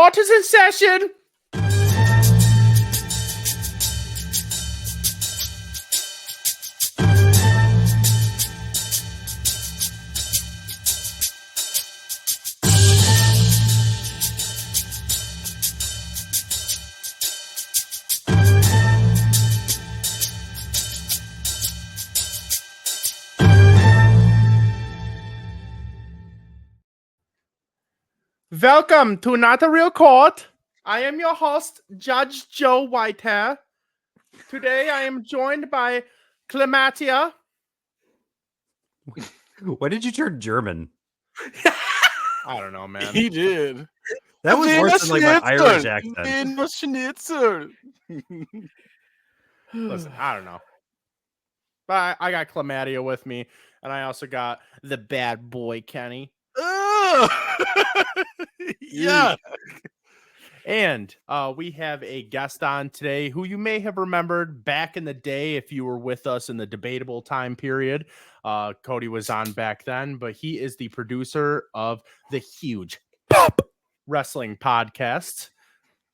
Court is in session. Welcome to Not a Real Court. I am your host, Judge Joe Whitehair. Today I am joined by Clematia. Why did you turn German? I don't know, man. He did. That was worse than like my Irish accent. Listen, I don't know. But I got Clematia with me, and I also got the bad boy, Kenny. Yeah. And we have a guest on today who you may have remembered back in the day if you were with us in the debatable time period. Cody was on back then, but he is the producer of the huge Pop Wrestling podcast.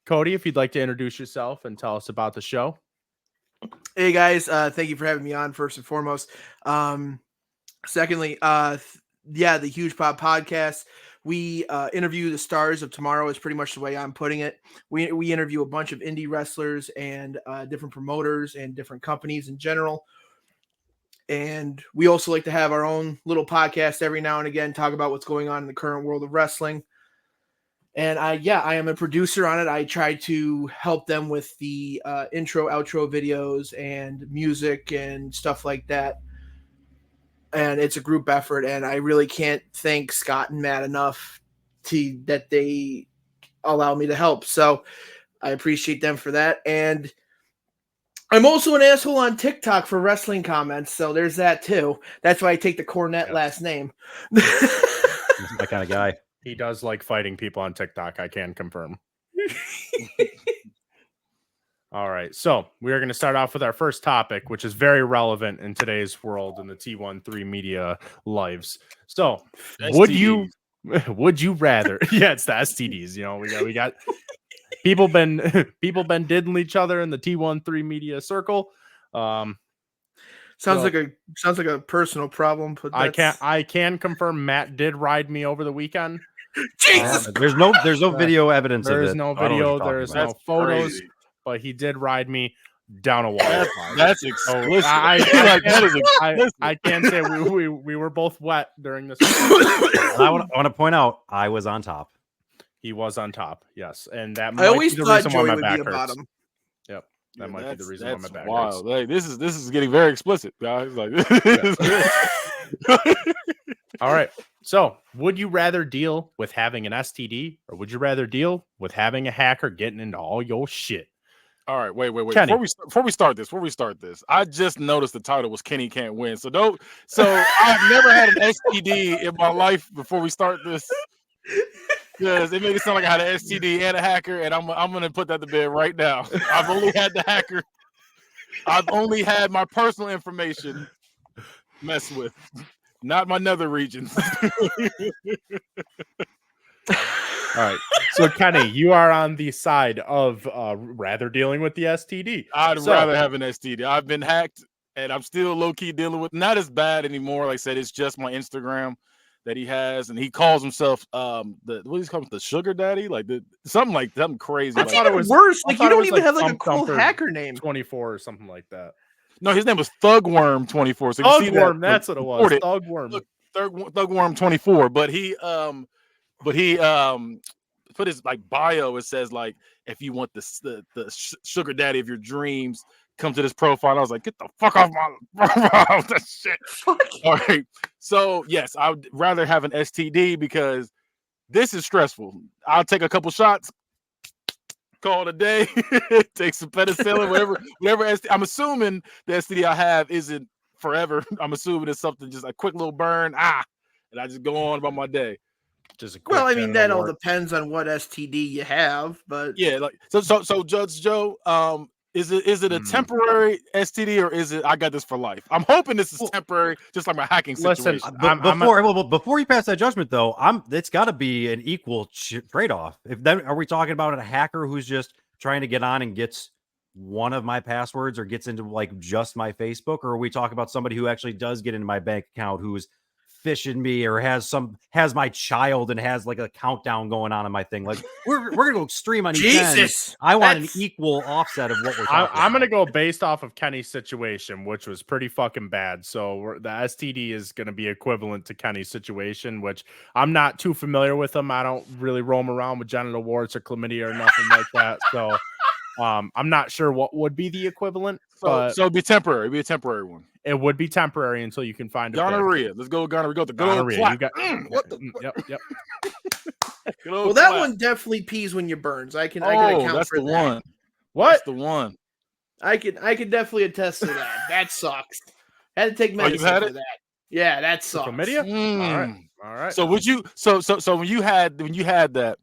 Cody, if you'd like to introduce yourself and tell us about the show. Hey guys, thank you for having me on first and foremost. Secondly, the Huge Pop podcast. We interview the stars of tomorrow is pretty much the way I'm putting it. We interview a bunch of indie wrestlers and different promoters and different companies in general. And we also like to have our own little podcast every now and again, talk about what's going on in the current world of wrestling. And I am a producer on it. I try to help them with the intro, outro videos and music and stuff like that. And it's a group effort, and I really can't thank Scott and Matt enough that they allow me to help. So I appreciate them for that. And I'm also an asshole on TikTok for wrestling comments, so there's that too. That's why I take the Cornette last name. He's my kind of guy. He does like fighting people on TikTok, I can confirm. All right, so we are going to start off with our first topic, which is very relevant in today's world in the T13 media lives. So, would you rather? Yeah, it's the STDs. You know, we got people been diddling each other in the T13 media circle. Sounds like a personal problem. But I can confirm Matt did ride me over the weekend. Jesus, there's no video evidence of it. There's no video. There's no photos. Crazy. But he did ride me down a water. That's explicit. I can say we were both wet during this. I want to point out I was on top. He was on top, yes, and that I might always be the thought reason why Joey my would back be a hurts. bottom. Yep, that might be the reason why my back wild. hurts. Like, this is getting very explicit, guys. Like, All right. So, would you rather deal with having an STD, or would you rather deal with having a hacker getting into all your shit? all right, wait. Kenny. Before we start this, I just noticed the title was Kenny Can't Win. So I've never had an STD in my life before we start this. Because it made it sound like I had an STD and a hacker, and I'm gonna put that to bed right now. I've only had the hacker. I've only had my personal information messed with, not my nether regions. All right. So, Kenny, you are on the side of rather dealing with the STD. I'd rather have an STD. I've been hacked, and I'm still low-key dealing with. Not as bad anymore. Like I said, it's just my Instagram that he has, and he calls himself the sugar daddy, like something crazy. I thought it was worse. Like, you don't even have like a cool hacker name. 24 or something like that. No, his name was Thugworm24. So Thugworm, that's what it was. Thugworm. Thugworm 24. But he put his like bio. It says like, if you want the sugar daddy of your dreams, come to this profile. I was like, get the fuck off my that shit. Fuck. All right. So yes, I would rather have an STD because this is stressful. I'll take a couple shots, call it a day, take some penicillin, whatever. I'm assuming the STD I have isn't forever. I'm assuming it's something just a quick little burn, and I just go on about my day. Well, I mean, that all depends on what STD you have, but yeah, like so Judge Joe, Is it a temporary STD or is it I got this for life? I'm hoping this is temporary, just like my hacking Listen, situation. Before you pass that judgment, though, it's got to be an equal trade-off. If then are we talking about a hacker who's just trying to get on and gets one of my passwords or gets into like just my Facebook, or are we talking about somebody who actually does get into my bank account who's phishing me or has my child and has like a countdown going on in my thing? Like we're gonna go extreme on each end. Jesus, I want an equal offset of what we're talking I'm about. gonna go based off of Kenny's situation, which was pretty fucking bad. So the STD is gonna be equivalent to Kenny's situation, which I'm not too familiar with them. I don't really roam around with genital warts or chlamydia or nothing like that. So I'm not sure what would be the equivalent. So it'd be temporary. It'd be a temporary one. It would be temporary until you can find a gonorrhea. Let's go with gonorrhea. Go with the good old gonorrhea. You got what the yep. Well, that one definitely pees when you burns. I can account that's for the that. one. What? That's the one. I can definitely attest to that. That sucks. Had to take medicine had for it? that. Yeah, that sucks. Chlamydia? All right. So would you so when you had that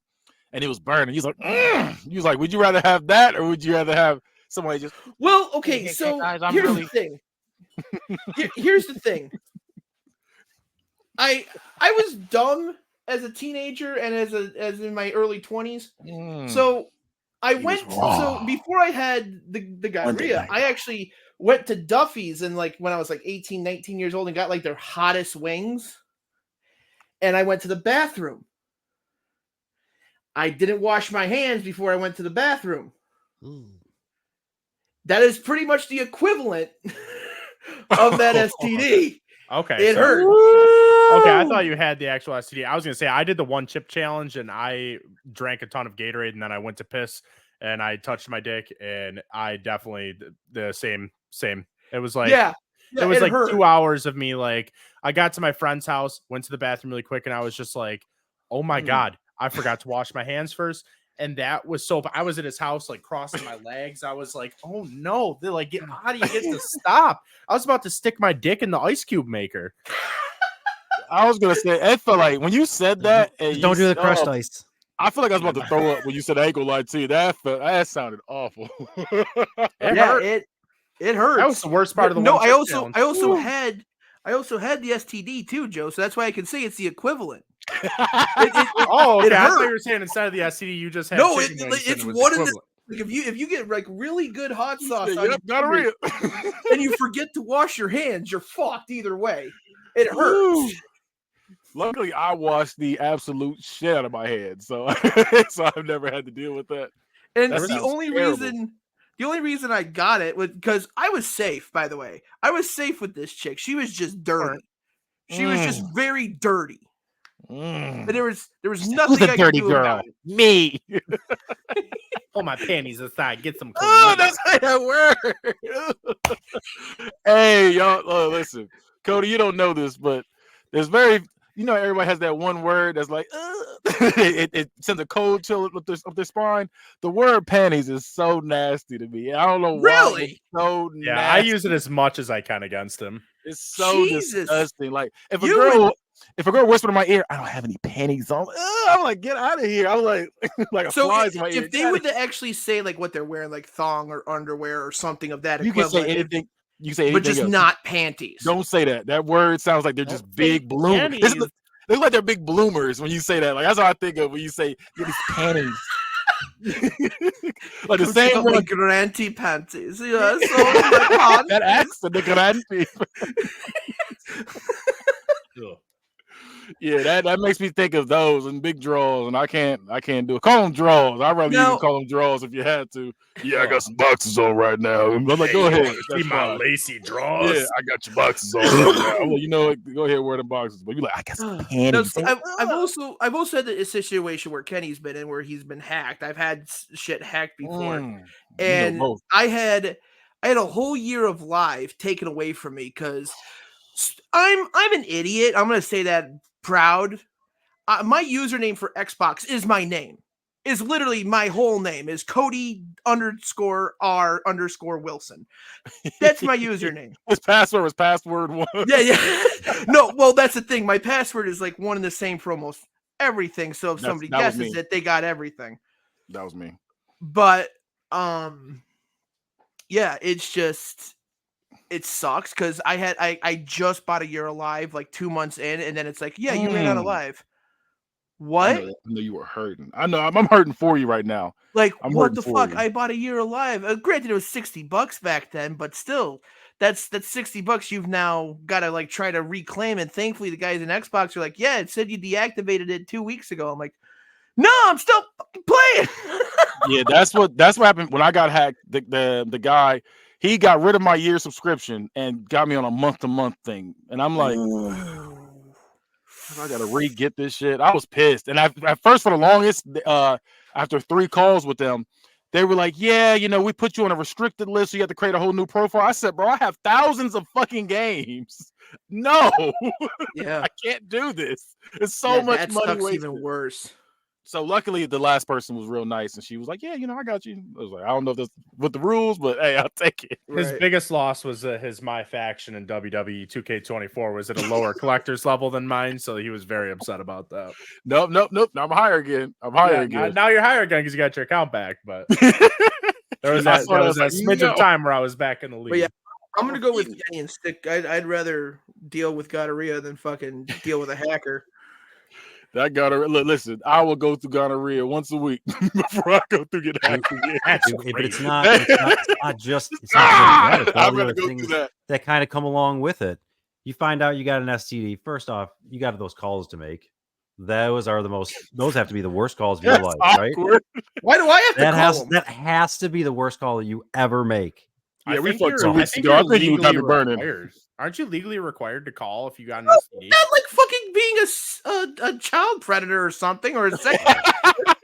and it was burning, you was like, you was like, would you rather have that or would you rather have somebody just Well, okay, Hey, so guys, I'm here's really- the thing. Here's the thing. I was dumb as a teenager and as in my early 20s. So I went before I had the gonorrhea, I actually went to Duffy's and like when I was like 18, 19 years old and got like their hottest wings. And I went to the bathroom. I didn't wash my hands before I went to the bathroom. That is pretty much the equivalent of that STD. Okay. It hurt. Okay, I thought you had the actual STD. I was gonna say I did the one chip challenge and I drank a ton of Gatorade and then I went to piss and I touched my dick and I definitely the same. It was like it was like hurt. 2 hours of me like I got to my friend's house, went to the bathroom really quick, and I was just like, oh my God, I forgot to wash my hands first. And that was so I was at his house, like crossing my legs. I was like, oh no, they're like, how do you get to stop? I was about to stick my dick in the ice cube maker. I was gonna say it felt like when you said that and Don't do the crushed ice. I feel like I was about to throw up when you said ankle light too. That sounded awful. It hurts. That was the worst part of the no. one I chip also challenge. had the STD too, Joe. So that's why I can say it's the equivalent. Okay. I thought you hurt. were saying instead of the STD, you just had No, chicken wings and it's it was one of the equivalent. like if you get like really good hot sauce on Yep, your gonorrhea. and you forget to wash your hands, you're fucked either way. It hurts. Luckily, I washed the absolute shit out of my head, so so I've never had to deal with that. And That the sounds only reason I got it was because I was safe, by the way. I was safe with this chick. She was just dirty. She was just very dirty. And there was nothing I could do about it. Me. Pull my panties aside, get some Oh, that's how that works. Hey, y'all, listen, Cody, you don't know this, but there's everybody has that one word that's like, it sends a cold chill up their spine. The word panties is so nasty to me. I don't know why. Really? It's so Yeah, nasty. I use it as much as I can against him. It's so Jesus. disgusting. Like if a girl whispered in my ear, I don't have any panties on. I'm like, get out of here. I'm like, like a So flies in my ear. if they would actually say like what they're wearing, like thong or underwear or something of that You can equivalent, say anything. You can say anything, but just else. not panties. Don't say that. That word sounds like they're just big bloomers. They look like they're big bloomers when you say that. Like that's what I think of when you say these panties. Like the same one. one. Granty panties. Yeah, so That accent, the granty. Yeah, that makes me think of those and big draws, and I can't do it. Call them draws. I'd rather you call them draws if you had to. Yeah, I got some boxes on right now. I'm like, go ahead. See my lacy draws. Yeah, I got your boxes on right now. I'm like, you know what? Go ahead, wear the boxes. But you're like, I got some panties. I've also had a situation where Kenny's been in where he's been hacked. I've had shit hacked before, and I had a whole year of live taken away from me because I'm an idiot. I'm gonna say that proud. My username for Xbox is my name. Is literally my whole name is Cody _R _Wilson. That's my username. His password was password 1. Yeah. No, well, that's the thing. My password is like one and the same for almost everything. So if somebody guesses it, they got everything. That was me. But yeah, it's just it sucks because I just bought a year alive like 2 months in, and then it's like, yeah, you ran out of live. I What? know, I know you were hurting. I know I'm hurting for you right now. Like, I'm what hurting the for fuck? you. I bought a year alive. Granted, it was $60 back then, but still, that's $60 you've now got to like try to reclaim. And thankfully, the guys in Xbox are like, yeah, it said you deactivated it 2 weeks ago. I'm like, no, I'm still fucking playing. Yeah, that's what happened when I got hacked. The guy, he got rid of my year subscription and got me on a month-to-month thing. And I'm like, I gotta re-get this shit. I was pissed. And at first, for the longest, after 3 calls with them, they were like, yeah, we put you on a restricted list, so you have to create a whole new profile. I said, bro, I have thousands of fucking games. No, Yeah, I can't do this. It's so yeah, much that money sucks wasted. even worse. So luckily, the last person was real nice, and she was like, "Yeah, I got you." I was like, "I don't know if that's with the rules, but hey, I'll take it." His Right. biggest loss was his my faction in WWE 2K24 was at a lower collector's level than mine, so he was very upset about that. Nope. Now I'm higher again. I'm higher Yeah, again. now you're higher again because you got your account back, but there was I that saw that, I was was that like, smidge no. of time where I was back in the league. But yeah, I'm gonna go with Kenny and stick. I'd rather deal with gonorrhea than fucking deal with a hacker. That gonorrhea. Listen, I will go through gonorrhea once a week before I go through get hacked again. That's But it's crazy. not just that. It's all I'm the gonna other go things through that kind of come along with it. You find out you got an STD. First off, you got those calls to make. Those have to be the worst calls of your That's life, right? awkward. Why do I have to That call him? has to be the worst call that you ever make. Yeah, we think fucked 2 you're- weeks think ago. I you're think you got me legally burning. required. Aren't you legally required to call if you got an No, STD? not like fucking being a child predator or something or a sex.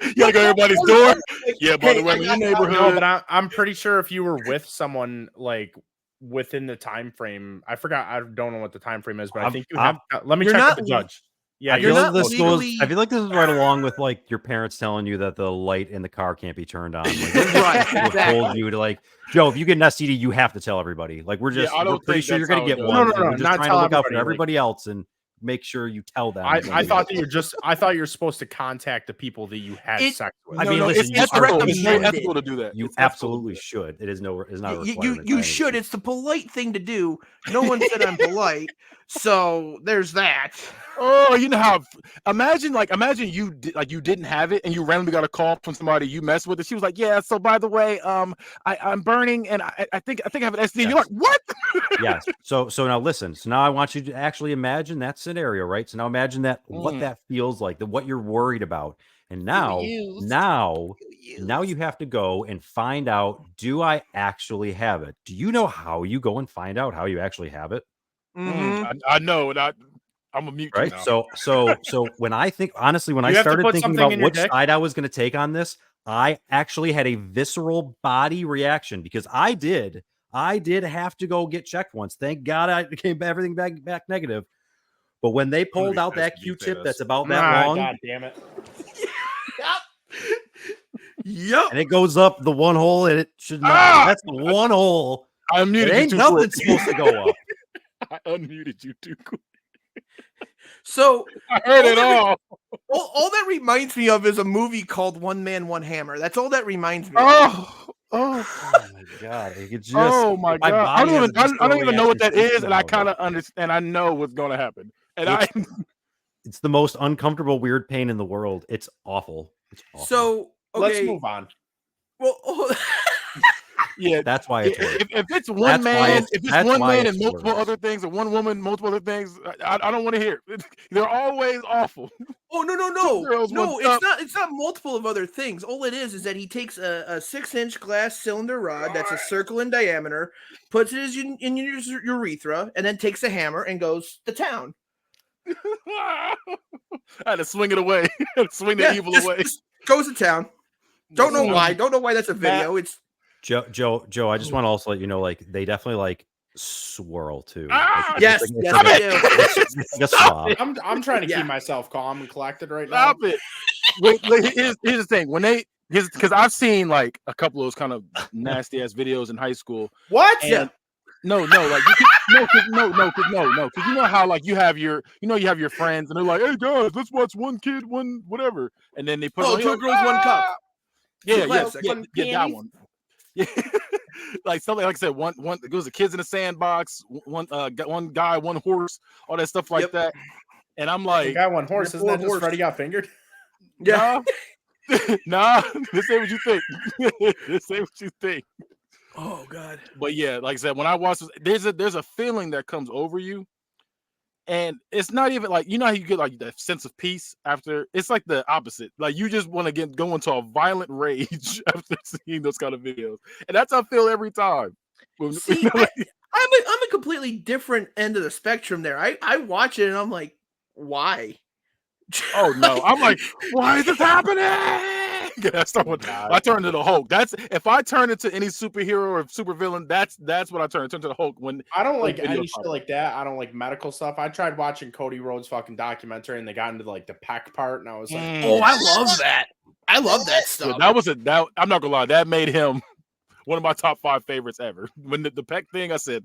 You gotta go to everybody's door. Yeah, by the way, in your No, neighborhood. but I'm pretty sure if you were with someone like within the time frame, I forgot. I don't know what the time frame is, but I think you have. Let me You're check not with the judge. Yeah, I feel not like this legally- I feel like this is right along with like your parents telling you that the light in the car can't be turned on. Like, Right, we've exactly. told you to like, Joe, if you get an STD, you have to tell everybody. Like, we're I don't pretty think sure you're that's gonna how get it one. goes. No, We're just not trying tell to look out for everybody, like- everybody else and make sure you tell them. I thought that I thought you were supposed to contact the people that you had It- sex with. I mean, listen, it's you are- ethical. It's very recommended. ethical to do that. You It's ethical to do absolutely that. should. It is not a You requirement. by any should. means. It's the polite thing to do. No one said I'm polite, so there's that. Oh, you know how? Imagine you you didn't have it, and you randomly got a call from somebody you messed with, and she was like, "Yeah, so by the way, I'm burning, and I think I have an STD." You're like, "What?" Yes. So now listen. So now I want you to actually imagine that scenario, right? So now imagine that what that feels like, what you're worried about. And now you have to go and find out, do I actually have it? Do you know how you go and find out how you actually have it? I know, and I'm a mute. Right. Now. So when I think honestly, when I You have to started put thinking something about in your which dick? side I was going to take on this, I actually had a visceral body reaction because I did have to go get checked once. Thank God I came everything back negative. But when they pulled out that Q-tip that's about that long, God damn it! Yep. and it goes up the one hole, and it should not. That's the one hole. I It unmuted you ain't too nothing quick. supposed to go up. I unmuted you too quick. So I heard it all. all that reminds me of is a movie called One Man, One Hammer. That's all that reminds me of. Oh, Oh my god! It just, oh my god! I body has a don't visceral even know what that reaction is, and I thinking kind about of understand. I know what's going to happen, and it's the most uncomfortable, weird pain in the world. It's awful. It's awful. So okay, Let's move on. well, yeah. That's why it's worse. If it's one That's why man, it's- if it's that's one why man it's and multiple worse. other things, or one woman, multiple other things, I don't want to hear it. They're always awful. oh no, Two girls, one cup. it's not multiple of other things. All it is that he takes a 6-inch glass cylinder rod that's a circle in diameter, puts it in your urethra, and then takes a hammer and goes to town. I had to swing it away. I had to swing the evil just away. goes to town. Don't know why. Don't know why that's a video. It's Joe, I just want to also let you know, like, they definitely like swirl too. Ah, Like, yes, it's yes, like they a- do. it's like a swab. I'm trying to Yeah. keep myself calm and collected right now. Stop it. Wait, here's the thing. Because I've seen like a couple of those kind of nasty ass videos in high school. What? Yeah. No, like you because you know how like you have your friends and they're like, hey guys, let's watch one kid, one whatever, and then they put Oh, on, two girls, one cup. Yeah, Classic. that one. Like something like I said, one it was the kids in the sandbox, one guy, one horse, all that stuff like that. And I'm The like, guy one horse, isn't that just horse. Freddie got fingered? Nah, nah, this ain't what you think. This ain't what you think. Oh God. But yeah, like I said, when I watch this, there's a feeling that comes over you. And it's not even like, you know how you get like that sense of peace after. It's like the opposite. Like you just want to go into a violent rage after seeing those kind of videos, and that's how I feel every time. See, I'm a completely different end of the spectrum there. I watch it and I'm like, why? Oh no, I'm like, why is this happening? That's not what I turn to the Hulk. That's if I turn into any superhero or supervillain, that's what I turn to the Hulk. When I don't like any shit like that. I don't like medical stuff. I tried watching Cody Rhodes' fucking documentary, and they got into like the peck part, and I was like, oh, I love that. I love that stuff. That I'm not gonna lie, that made him one of my top 5 favorites ever. When the peck thing, I said,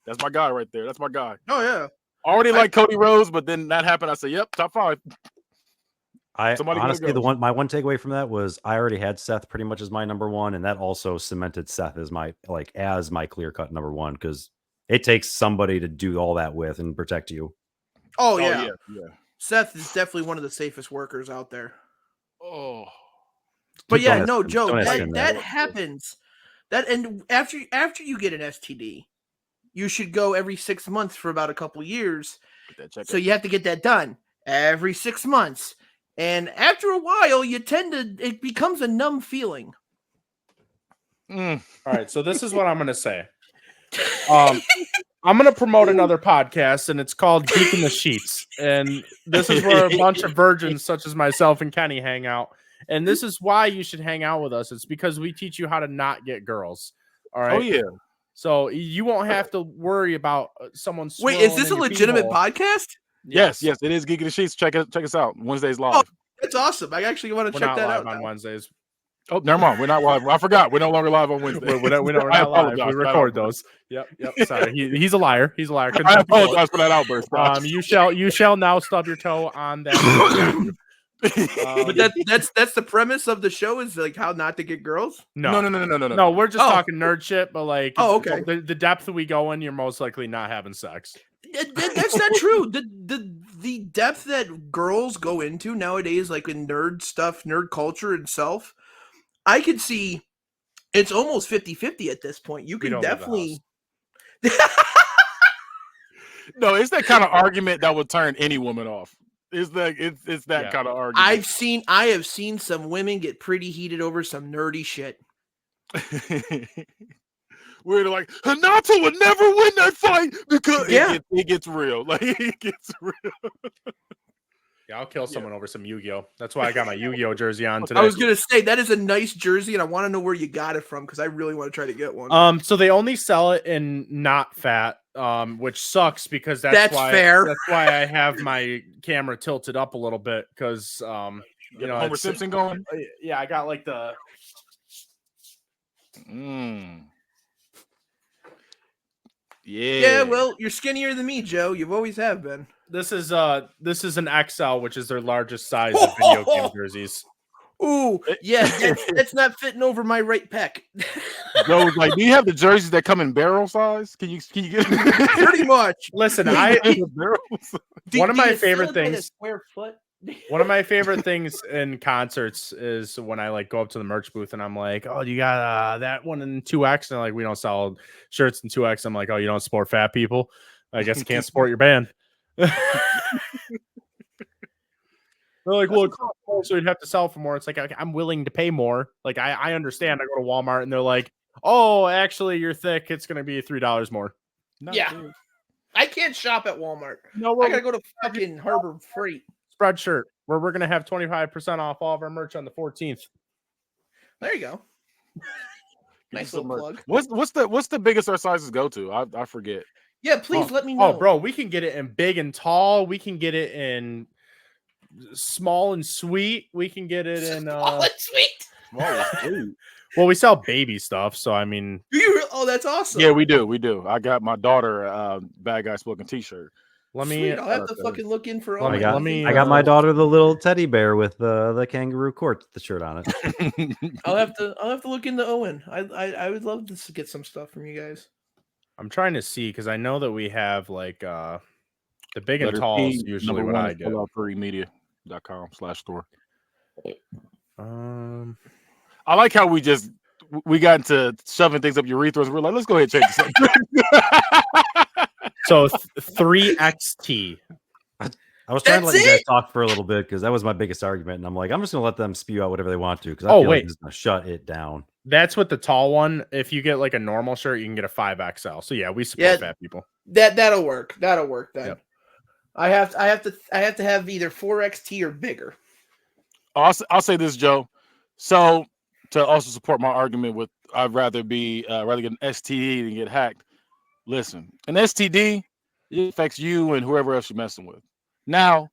that's my guy right there. That's my guy. Oh yeah. Already like Cody Rhodes, but then that happened. I said, yep, top 5. Honestly, my one takeaway from that was I already had Seth pretty much as my number 1, and that also cemented Seth as my clear cut number 1, because it takes somebody to do all that with and protect you. Oh yeah. Seth is definitely one of the safest workers out there. Oh, but yeah, no, Joe, that happens. And after you get an STD, you should go every 6 months for about a couple years. So you have to get that done every 6 months. And after a while, it becomes a numb feeling. All right, so this is what I'm going to say. I'm going to promote another podcast, and it's called Geek in the Sheets. And this is where a bunch of virgins such as myself and Kenny hang out. And this is why you should hang out with us. It's because we teach you how to not get girls. All right? Oh, yeah. So you won't have to worry about someone. Wait, is this a legitimate podcast? Yes, it is Geek in the Sheets. Check us out. Wednesdays live. Oh, that's awesome. I actually want to check that out on Wednesdays. Oh, never mind. We're not live. I forgot. We're no longer live on Wednesday. We're not live. We record those. Yep. Sorry. He's a liar. He's a liar. I apologize for that outburst. You shall now stub your toe on that. But that's the premise of the show, is like how not to get girls. No. We're just talking nerd shit, but like, okay, the depth we go in, you're most likely not having sex. That's not true. The depth that girls go into nowadays, like in nerd stuff, nerd culture itself, I could see it's almost 50-50 at this point. You can definitely. No, it's that kind of argument that would turn any woman off. It's that kind of argument. I have seen some women get pretty heated over some nerdy shit. Where they're like, Hinata would never win that fight because it gets real. Like it gets real. Yeah, I'll kill someone over some Yu-Gi-Oh. That's why I got my Yu-Gi-Oh jersey on today. I was gonna say that is a nice jersey, and I want to know where you got it from because I really want to try to get one. So they only sell it in not fat, which sucks because that's why fair. That's why I have my camera tilted up a little bit because Homer Simpson going. Yeah, I got like the. Yeah, well, you're skinnier than me, Joe. You've always have been. This is an XL, which is their largest size of video game jerseys. Ooh, yeah, that's not fitting over my right pec. Joe's like, do you have the jerseys that come in barrel size? Can you get pretty much? Listen, one of my favorite things. Square foot. One of my favorite things in concerts is when I like go up to the merch booth and I'm like, "Oh, you got that one in 2X?" And like, we don't sell shirts in 2X. I'm like, "Oh, you don't support fat people? I guess you can't support your band." They're like, "Well, so you'd have to sell for more." It's like, I'm willing to pay more. Like, I understand. I go to Walmart and they're like, "Oh, actually, you're thick. It's going to be $3 more." Yeah, I can't shop at Walmart. No, I gotta go to fucking Harbor Freight. Spread shirt, where we're going to have 25% off all of our merch on the 14th. There you go. Nice little plug. What's the biggest our sizes go to? I forget. Yeah, please let me know. Oh, bro, we can get it in big and tall. We can get it in small and sweet. We can get it in small and sweet. Small and sweet. Well, we sell baby stuff, so I mean, do you? Oh, that's awesome. Yeah, we do. I got my daughter Bad Guy Smoking t-shirt. Let me. Sweet, I'll have to fucking look in for. Let me- got, let me, I got my daughter the little teddy bear with the kangaroo court the shirt on it. I'll have to look into Owen. I would love to get some stuff from you guys. I'm trying to see because I know that we have like the big and Letter tall is P, usually number what one I is get. pulloutfurrymedia.com/store. I like how we got into shoving things up urethras. We're like, let's go ahead and change the subject. So 3XT. I was trying to That's let you guys it? talk for a little bit because that was my biggest argument, and I'm like, I'm just gonna let them spew out whatever they want to because I Oh, feel wait. like this is gonna shut it down. That's with the tall one. If you get like a normal shirt, you can get a 5XL. So yeah, we support Yeah. fat people. That'll work. That'll work then. Yep. I have to have either 4XT or bigger. I'll say this, Joe. So to also support my argument with I'd rather get an STD than get hacked. Listen, an STD it affects you and whoever else you're messing with. Now,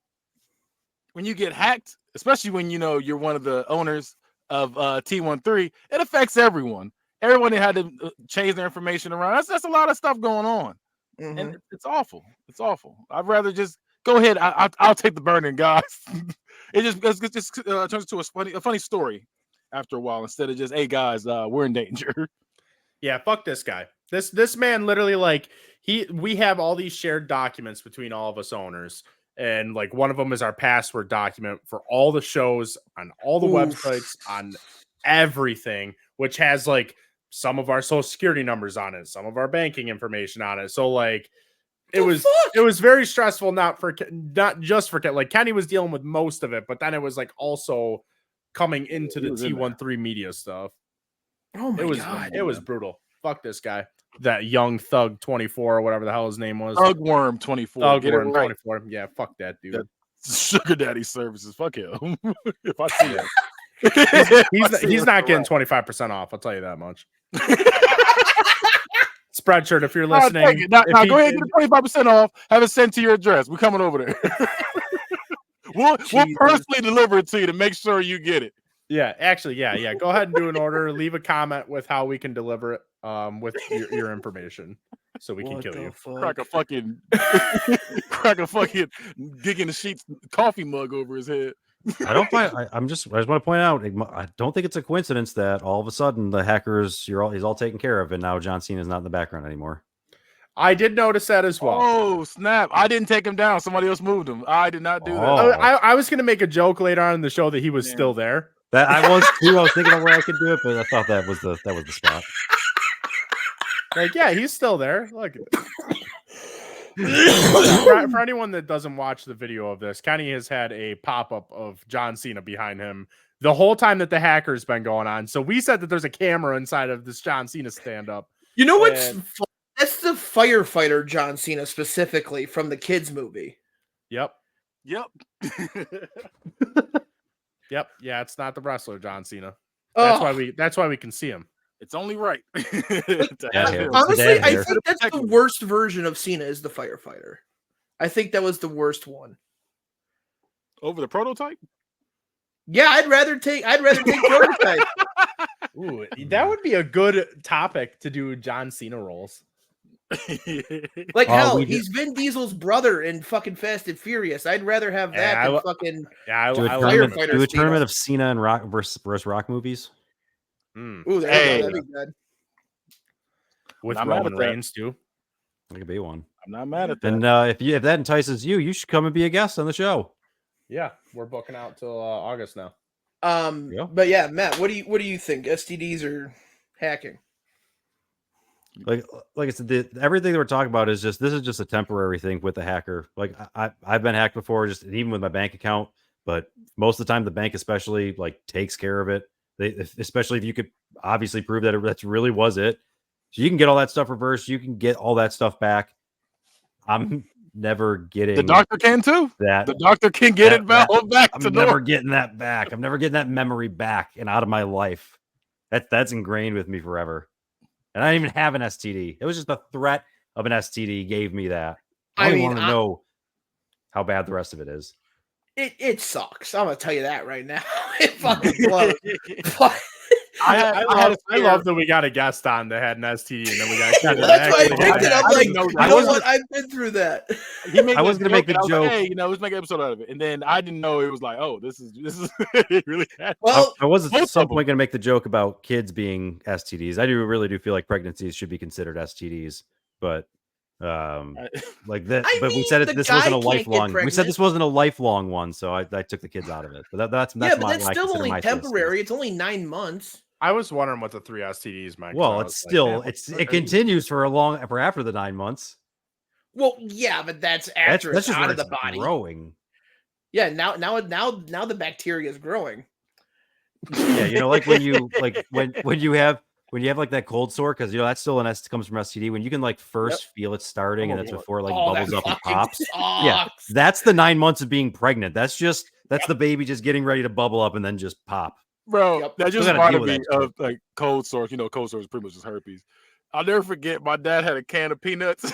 when you get hacked, especially when you're one of the owners of T13, it affects everyone. Everyone had to change their information around. That's a lot of stuff going on, and it's awful. It's awful. I'd rather just go ahead. I'll take the burden, guys. it just turns into a funny story after a while instead of just, hey guys, we're in danger. Yeah, fuck this guy. This man literally like we have all these shared documents between all of us owners. And like one of them is our password document for all the shows on all the websites on everything, which has like some of our social security numbers on it, some of our banking information on it. So like it was very stressful, not just for like Kenny was dealing with most of it, but then it was like also coming into the T13 media stuff. Oh my god. It was brutal. Fuck this guy. That young thug 24 or whatever the hell his name was. Thugworm 24. Thugworm 24. Yeah, fuck that dude. That's Sugar Daddy Services. Fuck him. If I see it. He's not getting 25% off. I'll tell you that much. Spreadshirt, if you're listening. Now, go ahead and get 25% off. Have it sent to your address. We're coming over there. We'll personally deliver it to you to make sure you get it. Yeah, actually, yeah. Go ahead and do an order. Leave a comment with how we can deliver it with your information so we can kill you. Crack a fucking Gig in the Sheets coffee mug over his head. I just want to point out, I don't think it's a coincidence that all of a sudden the hackers, he's all taken care of, and now John Cena is not in the background anymore. I did notice that as well. Oh, snap. I didn't take him down. Somebody else moved him. I did not do that. I was going to make a joke later on in the show that he was still there. That I was too. I was thinking of where I could do it, but I thought that was the spot. Like, yeah, he's still there. Look. For anyone that doesn't watch the video of this, Kenny has had a pop-up of John Cena behind him the whole time that the hacker's been going on. So we said that there's a camera inside of this John Cena stand-up. You know what's that's the firefighter John Cena specifically from the kids movie. Yep. Yep. Yeah, it's not the wrestler John Cena. That's why we can see him. It's only right. Honestly, I think that's the worst version of Cena is the firefighter. I think that was the worst one. Over the prototype? Yeah, I'd rather take prototype. Ooh, that would be a good topic to do John Cena roles. Like hell, he's Vin Diesel's brother in fucking Fast and Furious. I'd rather have that than fucking firefighter. Do a tournament of Cena and Rock versus Rock movies. Ooh, that'd be good. With Roman Reigns too. That could be one. I'm not mad at that. And if that entices you, you should come and be a guest on the show. Yeah, we're booking out till August now. But yeah, Matt, what do you think? STDs or hacking? Like I said, everything that we're talking about is this is just a temporary thing with the hacker. Like I've been hacked before, just even with my bank account, but most of the time the bank especially like takes care of it. Especially if you could obviously prove that that really was it. So you can get all that stuff reversed. You can get all that stuff back. I'm never getting. The doctor can too. The doctor can get it back. I'm never getting that back. I'm never getting that memory back and out of my life. That's ingrained with me forever. And I didn't even have an STD. It was just the threat of an STD gave me that. I don't want to know how bad the rest of it is. It sucks. I'm gonna tell you that right now. It fucking blows. I love that we got a guest on that had an STD, and then we got. That's why I picked it. I'm like, you know what? I I've been through that. I was going to make the joke. Like, hey, let's make an episode out of it. And then I didn't know it was like, oh, this is really bad. Well, I was at some point going to make the joke about kids being STDs. I really do feel like pregnancies should be considered STDs, but like that. But we said this wasn't a lifelong. We said this wasn't a lifelong one, so I took the kids out of it. But that's but that's still only temporary. It's only 9 months. I was wondering what the 3 STDs might. Well, it's still it continues for after the 9 months. Well, yeah, but that's after it's out of the body. Growing. Yeah, now the bacteria is growing. Yeah, like when you when you have like that cold sore, because that's still comes from STD, when you can like first feel it starting, and that's before it like bubbles up and pops. Sucks. Yeah, that's the 9 months of being pregnant. That's the baby just getting ready to bubble up and then just pop. Bro, that just reminded me of like cold sores. Cold sores is pretty much just herpes. I'll never forget. My dad had a can of peanuts.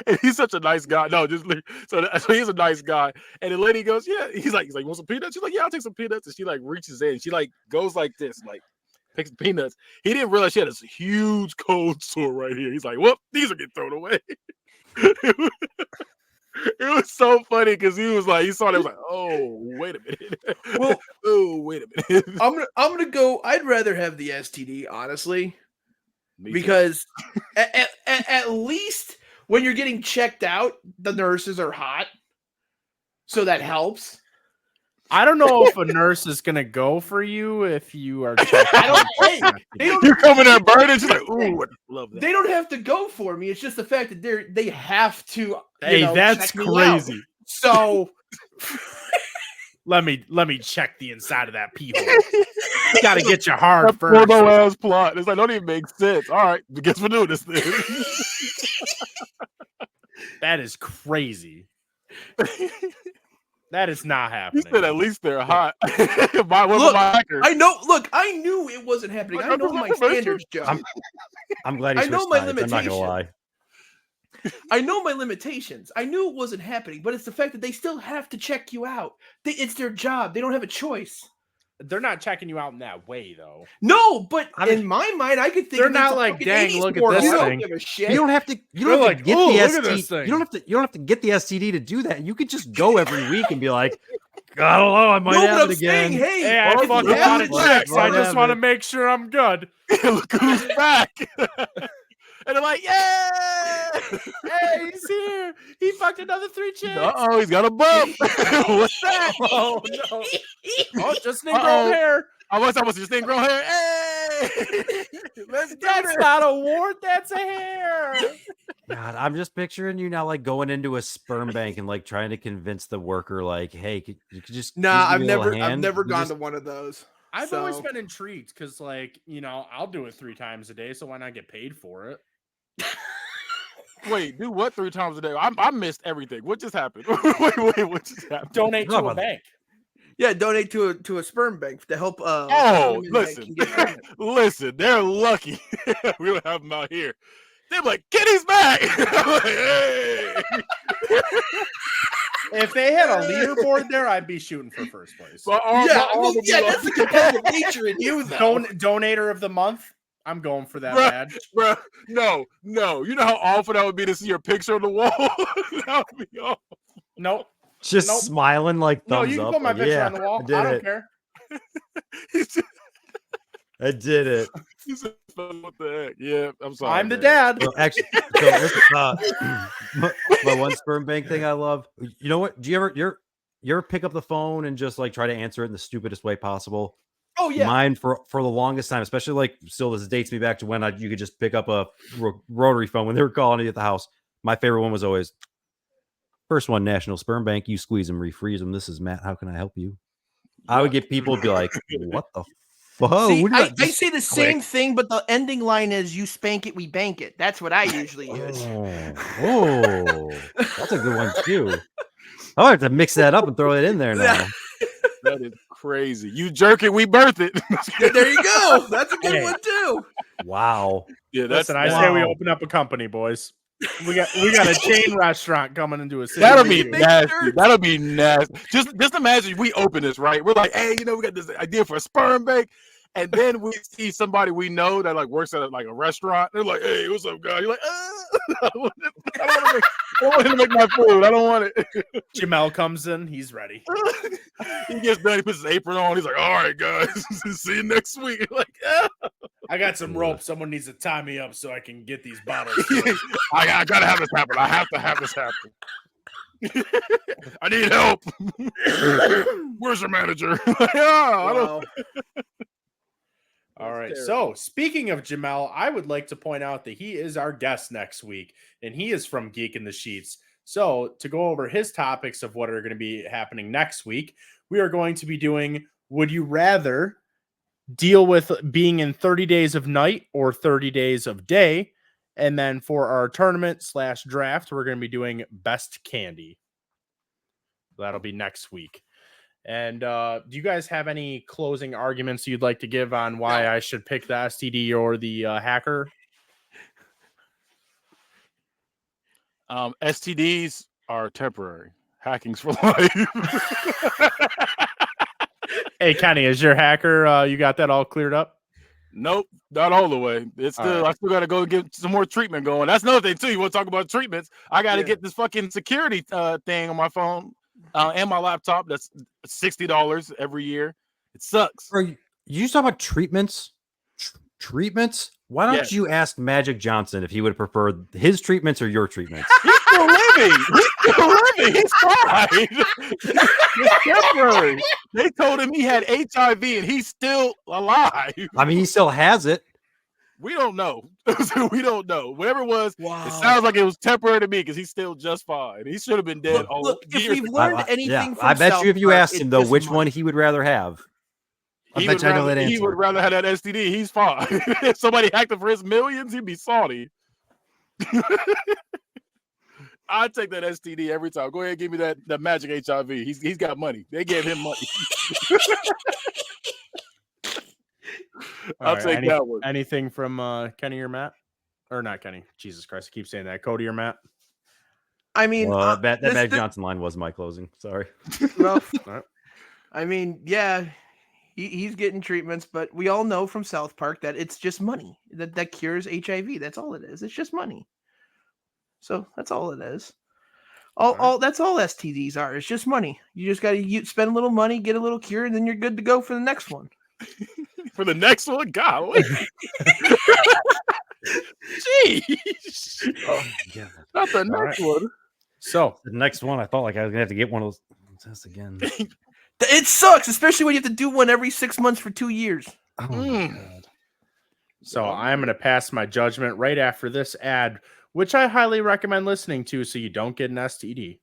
And he's such a nice guy. No, so he's a nice guy. And the lady goes, yeah. He's like, want some peanuts? She's like, yeah, I'll take some peanuts. And she like reaches in. She like goes like this, like picks the peanuts. He didn't realize she had this huge cold sore right here. He's like, whoop, these are getting thrown away. It was so funny because he was like, he saw that, was like, oh, wait a minute. Well, oh, wait a minute. I'm gonna go. I'd rather have the STD, honestly, because at least when you're getting checked out, the nurses are hot, so that helps. I don't know if a nurse is gonna go for you if you are checked. You're coming there burning. She's like, ooh, I love that. They don't have to go for me. It's just the fact that they have to. That's crazy. So let me check the inside of that pee hole. You gotta get your hard first. No ass plot. It's like, don't even make sense. All right, guess we're doing this thing. That is crazy. That is not happening. You said at least they're hot. Look, I know. Look, I knew it wasn't happening. I know my standards, Joe. I'm glad you know my limitations. I'm not gonna lie. I know my limitations. I knew it wasn't happening, but it's the fact that they still have to check you out. It's their job. They don't have a choice. They're not checking you out in that way, though. No, but in my mind, I could think they're not like, dang, look at this thing. Give a shit. You don't have to. You don't have to get the STD. You don't have to get the STD to do that. You could just go every week and be like, I don't know, I might have it again. Hey, I fucking got it checked. I just want to make sure I'm good. Look who's back. And they're like, yeah! Hey, he's here. He fucked another 3 chicks. Uh-oh, he's got a bump. What's that? Oh, no. Oh, just ingrown hair. I was just ingrown hair. Hey! That's not a wart. That's a hair. God, I'm just picturing you now, like going into a sperm bank and like trying to convince the worker, like, hey, you could just. Nah, I've never gone to one of those. I've always been intrigued because, like, I'll do it 3 times a day, so why not get paid for it? Wait, do what 3 times a day? I missed everything. What just happened? Wait, what just happened? Donate to a bank. Yeah, donate to a sperm bank to help. Listen, they're lucky we don't have them out here. They're like, Kenny's back. Like, hey. If they had a leaderboard there, I'd be shooting for first place. That's the competitive nature in you, though. Donator of the month. I'm going for that badge. Bro, no. You know how awful that would be to see your picture on the wall? That would be awful. Nope. Just smiling like thumbs up. No, you can put my picture on the wall. I don't care. I did it. What the heck? Yeah, I'm sorry. I'm the dad. Well, actually, my one sperm bank thing I love. You know what? Do you ever pick up the phone and just like try to answer it in the stupidest way possible? Oh yeah. Mine for the longest time, especially like still this dates me back to when you could just pick up a rotary phone when they were calling you at the house. My favorite one was always First One National Sperm Bank. You squeeze them, refreeze them. This is Matt. How can I help you? I would get people to be like, what the fuck? See, I say the same thing, but the ending line is you spank it, we bank it. That's what I usually use. Oh, that's a good one too. I'll have to mix that up and throw it in there now. That is crazy. You jerk it, we birth it. There you go. That's a good one too. Wow. Yeah, Listen, I say we open up a company, boys. We got a chain restaurant coming into a city. That'll be near you. nasty. That'll be nasty. Just imagine we open this, right? We're like, hey, we got this idea for a sperm bank. And then we see somebody we know that like works at a restaurant. They're like, hey, what's up, guy? You're like, I don't want him to make my food. I don't want it. Jamel comes in. He's ready. He gets done. He puts his apron on. He's like, all right, guys. See you next week. Like, yeah. I got some rope. Someone needs to tie me up so I can get these bottles. I gotta have this happen. I have to have this happen. I need help. Where's your manager? I don't. All right. So, speaking of Jamel, I would like to point out that he is our guest next week, and he is from Geek in the Sheets. So, to go over his topics of what are going to be happening next week, we are going to be doing Would You Rather deal with being in 30 days of night or 30 days of day? And then for our tournament/draft, we're going to be doing best candy. That'll be next week. And do you guys have any closing arguments you'd like to give on why I should pick the STD or the hacker? STDs are temporary. Hacking's for life. Hey, Kenny, is your hacker, you got that all cleared up? Nope, not all the way. It's still, I still got to go get some more treatment going. That's another thing, too. You want to talk about treatments? I got to get this fucking security thing on my phone. And my laptop, that's $60 every year. It sucks. Bro, you talk about treatments? Treatments? Why don't you ask Magic Johnson if he would prefer his treatments or your treatments? He's still living. He's still living. He's fine. It's temporary. They told him he had HIV and he's still alive. I mean, he still has it. We don't know. We don't know. Whatever it was, it sounds like it was temporary to me because he's still just fine. He should have been dead. Look, if we've learned anything from I bet South you if you Park, asked him, though, which one he would rather have. He would rather have that STD. He's fine. If somebody hacked him for his millions, he'd be salty. I'd take that STD every time. Go ahead and give me that magic HIV. He's got money. They gave him money. I'll take that one. Anything from Kenny or Matt? Or not Kenny. Jesus Christ. I keep saying that. Cody or Matt? I mean, that Magic Johnson line was my closing. Sorry. Well, I mean, yeah, he's getting treatments, but we all know from South Park that it's just money that cures HIV. That's all it is. It's just money. So that's all it is. All that's all STDs are. It's just money. You just got to spend a little money, get a little cure, and then you're good to go for the next one. For the next one, golly. Jeez. Oh, yeah. Not the next one. So the next one, I thought like I was gonna have to get one of those tests again. It sucks, especially when you have to do one every 6 months for 2 years. Oh my God. So I'm going to pass my judgment right after this ad, which I highly recommend listening to so you don't get an STD.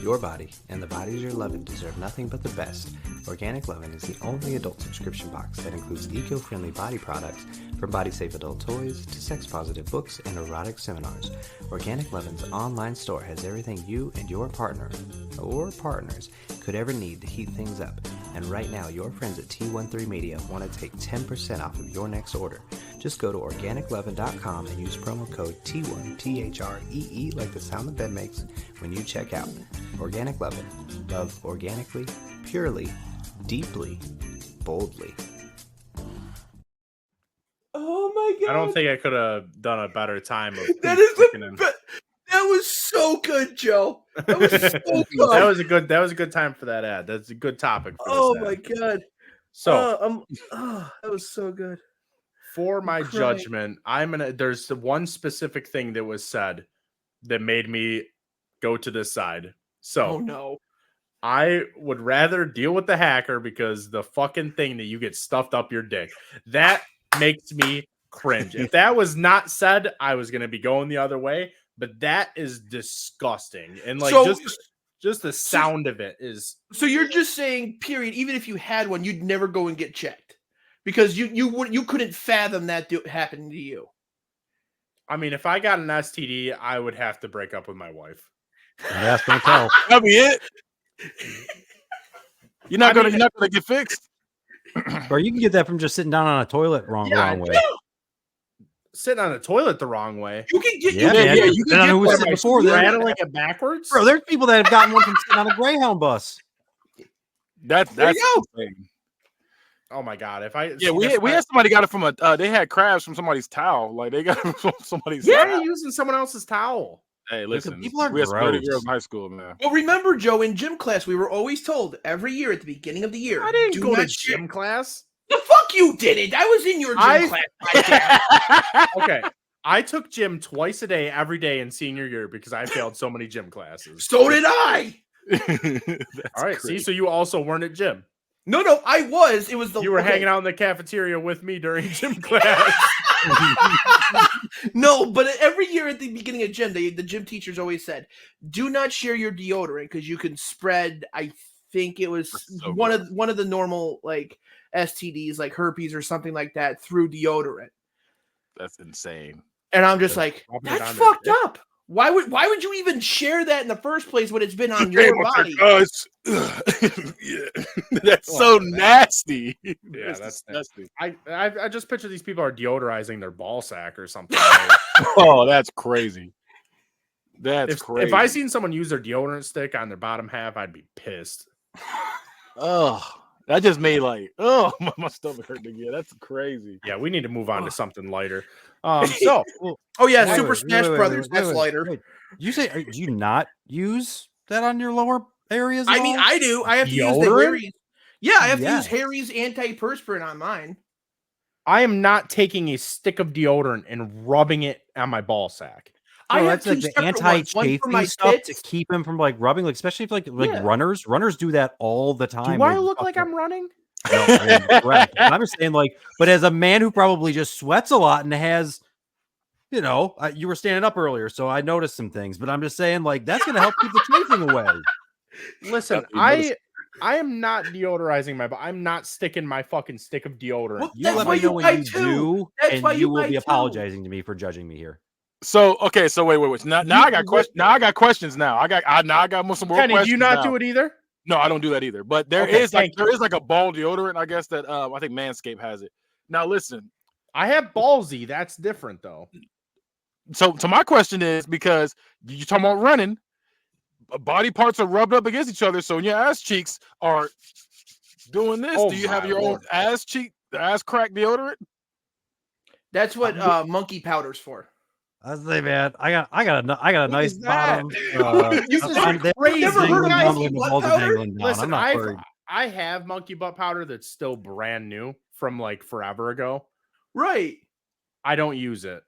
Your body and the bodies you're loving deserve nothing but the best. Organic Lovin' is the only adult subscription box that includes eco-friendly body products, from body-safe adult toys to sex-positive books and erotic seminars. Organic Lovin's online store has everything you and your partner or partners could ever need to heat things up. And right now, your friends at T13 Media want to take 10% off of your next order. Just go to organiclovin.com and use promo code T1, T-H-R-E-E, like the sound the bed makes, when you check out. Organic Lovin'. Love organically, purely, deeply, boldly. Oh my God. I don't think I could have done a better time of That was so good, Joe. That was so good. That was a good time for that ad. That's a good topic for Oh this my ad. God. So that was so good. For my judgment, there's the one specific thing that was said that made me go to this side. So oh no. I would rather deal with the hacker because the fucking thing that you get stuffed up your dick, that makes me cringe. If that was not said, I was going to be going the other way, but that is disgusting. And like just the sound of it is. So you're just saying, period, even if you had one, you'd never go and get checked because you couldn't fathom that happening to you. I mean, if I got an STD, I would have to break up with my wife. That's gonna tell. That'll be it. You're not gonna get fixed. Or you can get that from just sitting down on a toilet wrong way. sitting on the toilet the wrong way. You can get Yeah, man. man. Yeah, You you can who was one. sitting before You're that. rattling it backwards, Bro, there's people that have gotten one from sitting on a Greyhound bus. That's There you go. insane. Oh my god! If I Yeah, we had somebody got it from a. They had crabs from somebody's towel. Like they got it from somebody's. Why are towel. you using someone else's towel? Hey, listen, people are we had some dirty gross. girls in high school, man. Well, remember, Joe, in gym class, we were always told every year at the beginning of the year. I didn't do go to not share- gym class. The fuck you didn't. I was in your gym class. My dad. Okay, I took gym twice a day, every day in senior year because I failed so many gym classes. So did I. All right, see, so you also weren't at gym. No, I was. It was the You were hanging out in the cafeteria with me during gym class. No, but every year at the beginning of gym, the gym teachers always said, "Do not share your deodorant because you can spread." I think it was So one of the normal like STDs, like herpes or something like that, through deodorant. That's insane. And I'm just like, rubbing it that's on their fucked dick. up. Why would you even share that in the first place when it's been on your body? Yeah, that's so nasty. Yeah, that's disgusting. I just picture these people are deodorizing their ball sack or something. Oh, that's crazy. That's crazy. If I seen someone use their deodorant stick on their bottom half, I'd be pissed. Oh, that just made like, oh, my stomach hurt again. That's crazy. Yeah, we need to move on to something lighter. So Oh yeah, Wait, Super wait, Smash wait, Brothers. wait, That's wait, lighter. wait. You say, do you not use that on your lower areas? I at mean, all? I do. I have to use the Deodorant? Harry's. Yeah, I have Yes. to use Harry's antiperspirant on mine. I am not taking a stick of deodorant and rubbing it on my ball sack. I No, have that's like two the separate ones. One for my anti-chafing stuff to tits. keep him from like rubbing, like especially if like Yeah. runners do that all the time. Do I They look fuck like up. I'm running? No, I mean, correct. I'm just saying, like, but as a man who probably just sweats a lot and has, you know, you were standing up earlier, so I noticed some things. But I'm just saying, like, that's going to help keep the chafing away. Listen, You notice- I am not deodorizing my. I'm not sticking my fucking stick of deodorant. Well, You That's let why me know you when buy you two. do, That's why and you you will buy be two. apologizing to me for judging me here. So okay, so wait. Now I got questions. Now I got questions. Now I got some more Kenny, questions. do you not now. do it either? No, I don't do that either. But there Okay, is like thank you. a ball deodorant, I guess that I think Manscaped has it. Now listen. I have ballsy. That's different though. So my question is, because you're talking about running, body parts are rubbed up against each other, so when your ass cheeks are doing this, Oh do you have my your Lord. own ass crack deodorant? That's what monkey powder's for. I say, man, I got a What nice is that? bottom. You crazy. never heard of dangling down monkey when the butt balls are powder? dangling down. I'm Listen, not worried. I have monkey butt powder that's still brand new from like forever ago. Right. I don't use it.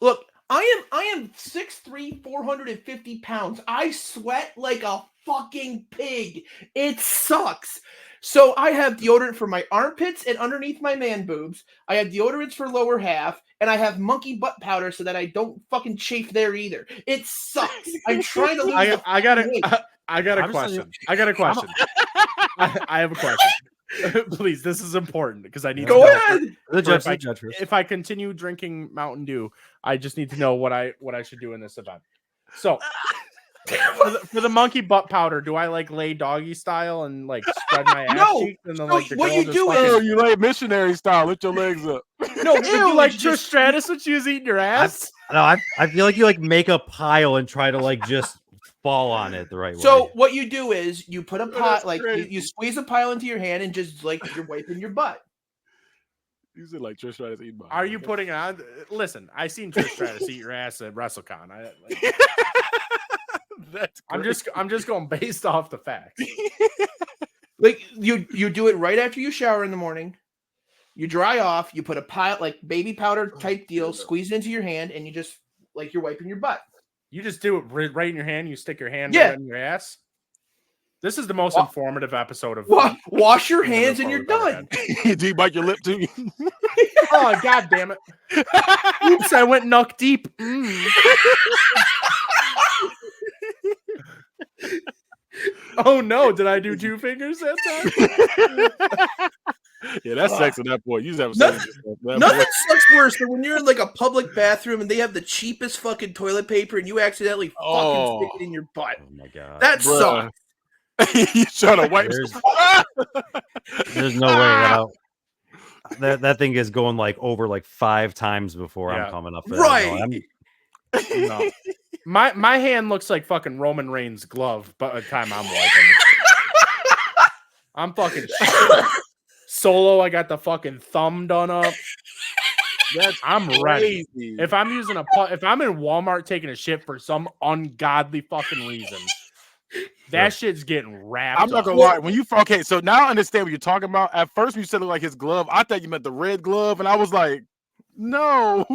Look, I am 6'3", 450 pounds. I sweat like a fucking pig. It sucks. So I have deodorant for my armpits and underneath my man boobs. I have deodorants for lower half, and I have monkey butt powder so that I don't fucking chafe there either. It sucks. I'm trying to lose I the got fucking weight. I got a I'm just telling you- question. I got a question. I have a question. Please, this is important because I need to Go know ahead. The judge, if I- the judge first. if I continue drinking Mountain Dew, I just need to know what I should do in this event. So for the monkey butt powder, do I like lay doggy style and like spread my ass No. cheeks and then So like the what girl you just do fucking- Oh, you lay missionary style. Lift your legs up. No, Ew, you like like Trish just Stratus when she was eating your ass? No, I feel like you like make a pile and try to like just fall on it the right way. So what you do is you put a that's pile, like you crazy. squeeze a pile into your hand and just like you're wiping your butt. You said like Trish Stratus eating. Are you putting it on? Listen, I seen Trish Stratus eat your ass at WrestleCon. That's I'm just going based off the facts. Like you do it right after you shower in the morning. You dry off. You put a pile, like baby powder type deal, squeeze it into your hand, and you just like you're wiping your butt. You just do it right in your hand. You stick your hand Yeah. right in your ass. This is the most Wa- informative episode of. Wash your Never hands and thought you're we've ever done. had. Do you bite your lip too? Oh god damn it! Oops, I went knuck deep. Oh no! Did I do two fingers that time? Yeah, that's sex at that point. You just have sex. with yourself. That Nothing point. sucks worse than when you're in like a public bathroom and they have the cheapest fucking toilet paper and you accidentally fucking Oh. stick it in your butt. oh my god, That Bruh. sucks. You trying to wipe? There's no way that that thing is going like over like 5 times before Yeah. I'm coming up. For Right. That. No. My hand looks like fucking Roman Reigns' glove by the time I'm wiping. I'm fucking Solo. I got the fucking thumb done up. I'm ready. Crazy. If I'm using if I'm in Walmart taking a shit for some ungodly fucking reason, that shit's getting wrapped. I'm not gonna lie. When you okay, so now I understand what you're talking about. At first, when you said it looked like his glove, I thought you meant the red glove, and I was like, no,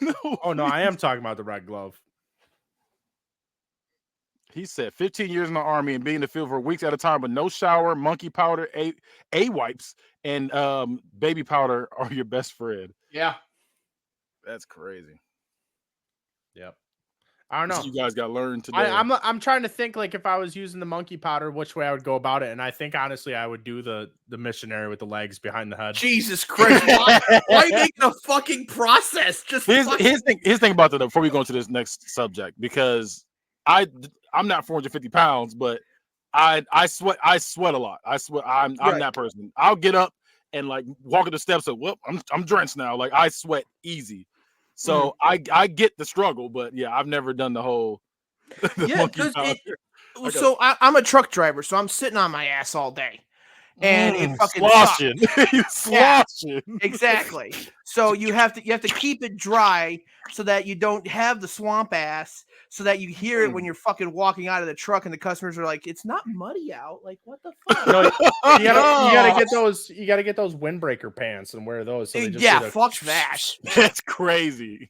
no. Oh no, I am talking about the red glove. He said 15 years in the army and being in the field for weeks at a time with no shower, monkey powder, a wipes, and baby powder are your best friend. Yeah, that's crazy. Yep. I don't know. So you guys got learned today. I'm trying to think like if I was using the monkey powder, which way I would go about it, and I think honestly I would do the missionary with the legs behind the head. Jesus Christ! Why make the fucking process? Just his thing about that before we go into this next subject, because I'm not 450 pounds, but I sweat a lot. I'm that person. I'll get up and like walk up the steps of I'm drenched now. Like I sweat easy. So I get the struggle, but yeah, I've never done the whole so I'm a truck driver, so I'm sitting on my ass all day. And it fucking sloshing. Sloshing. Exactly. So you have to keep it dry so that you don't have the swamp ass, so that you hear it when you're fucking walking out of the truck and the customers are like, it's not muddy out. Like, what the fuck? No, you gotta get those windbreaker pants and wear those. So they just fuck that. That's crazy.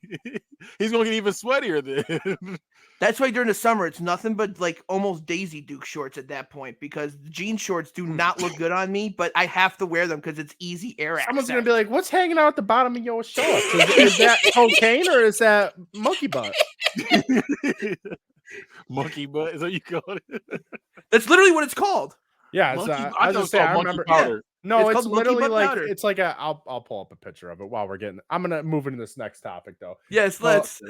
He's gonna get even sweatier then. That's why during the summer it's nothing but like almost Daisy Duke shorts at that point, because the jean shorts do not look good on me, but I have to wear them because it's easy air access. Someone's gonna be like, "What's hanging out at the bottom of your shorts? Is that cocaine or is that monkey butt?" Monkey butt is what you call it. That's literally what it's called. Yeah, it's, I was just saying. I remember. Powder. No, it's called literally like powder. it's like a. I'll pull up a picture of it while we're getting. I'm gonna move into this next topic though. Yes, let's.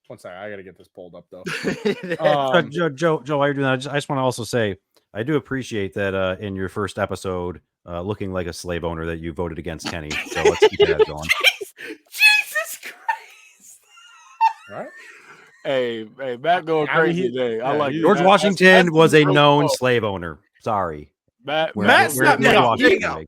One second, I gotta get this pulled up though. Joe, while you're doing that, I just want to also say I do appreciate that in your first episode, looking like a slave owner, that you voted against Kenny. So let's keep that going. Jesus Christ! All right. Hey, Matt going crazy today. I like George Washington was a known slave owner. Sorry, Matt set me up.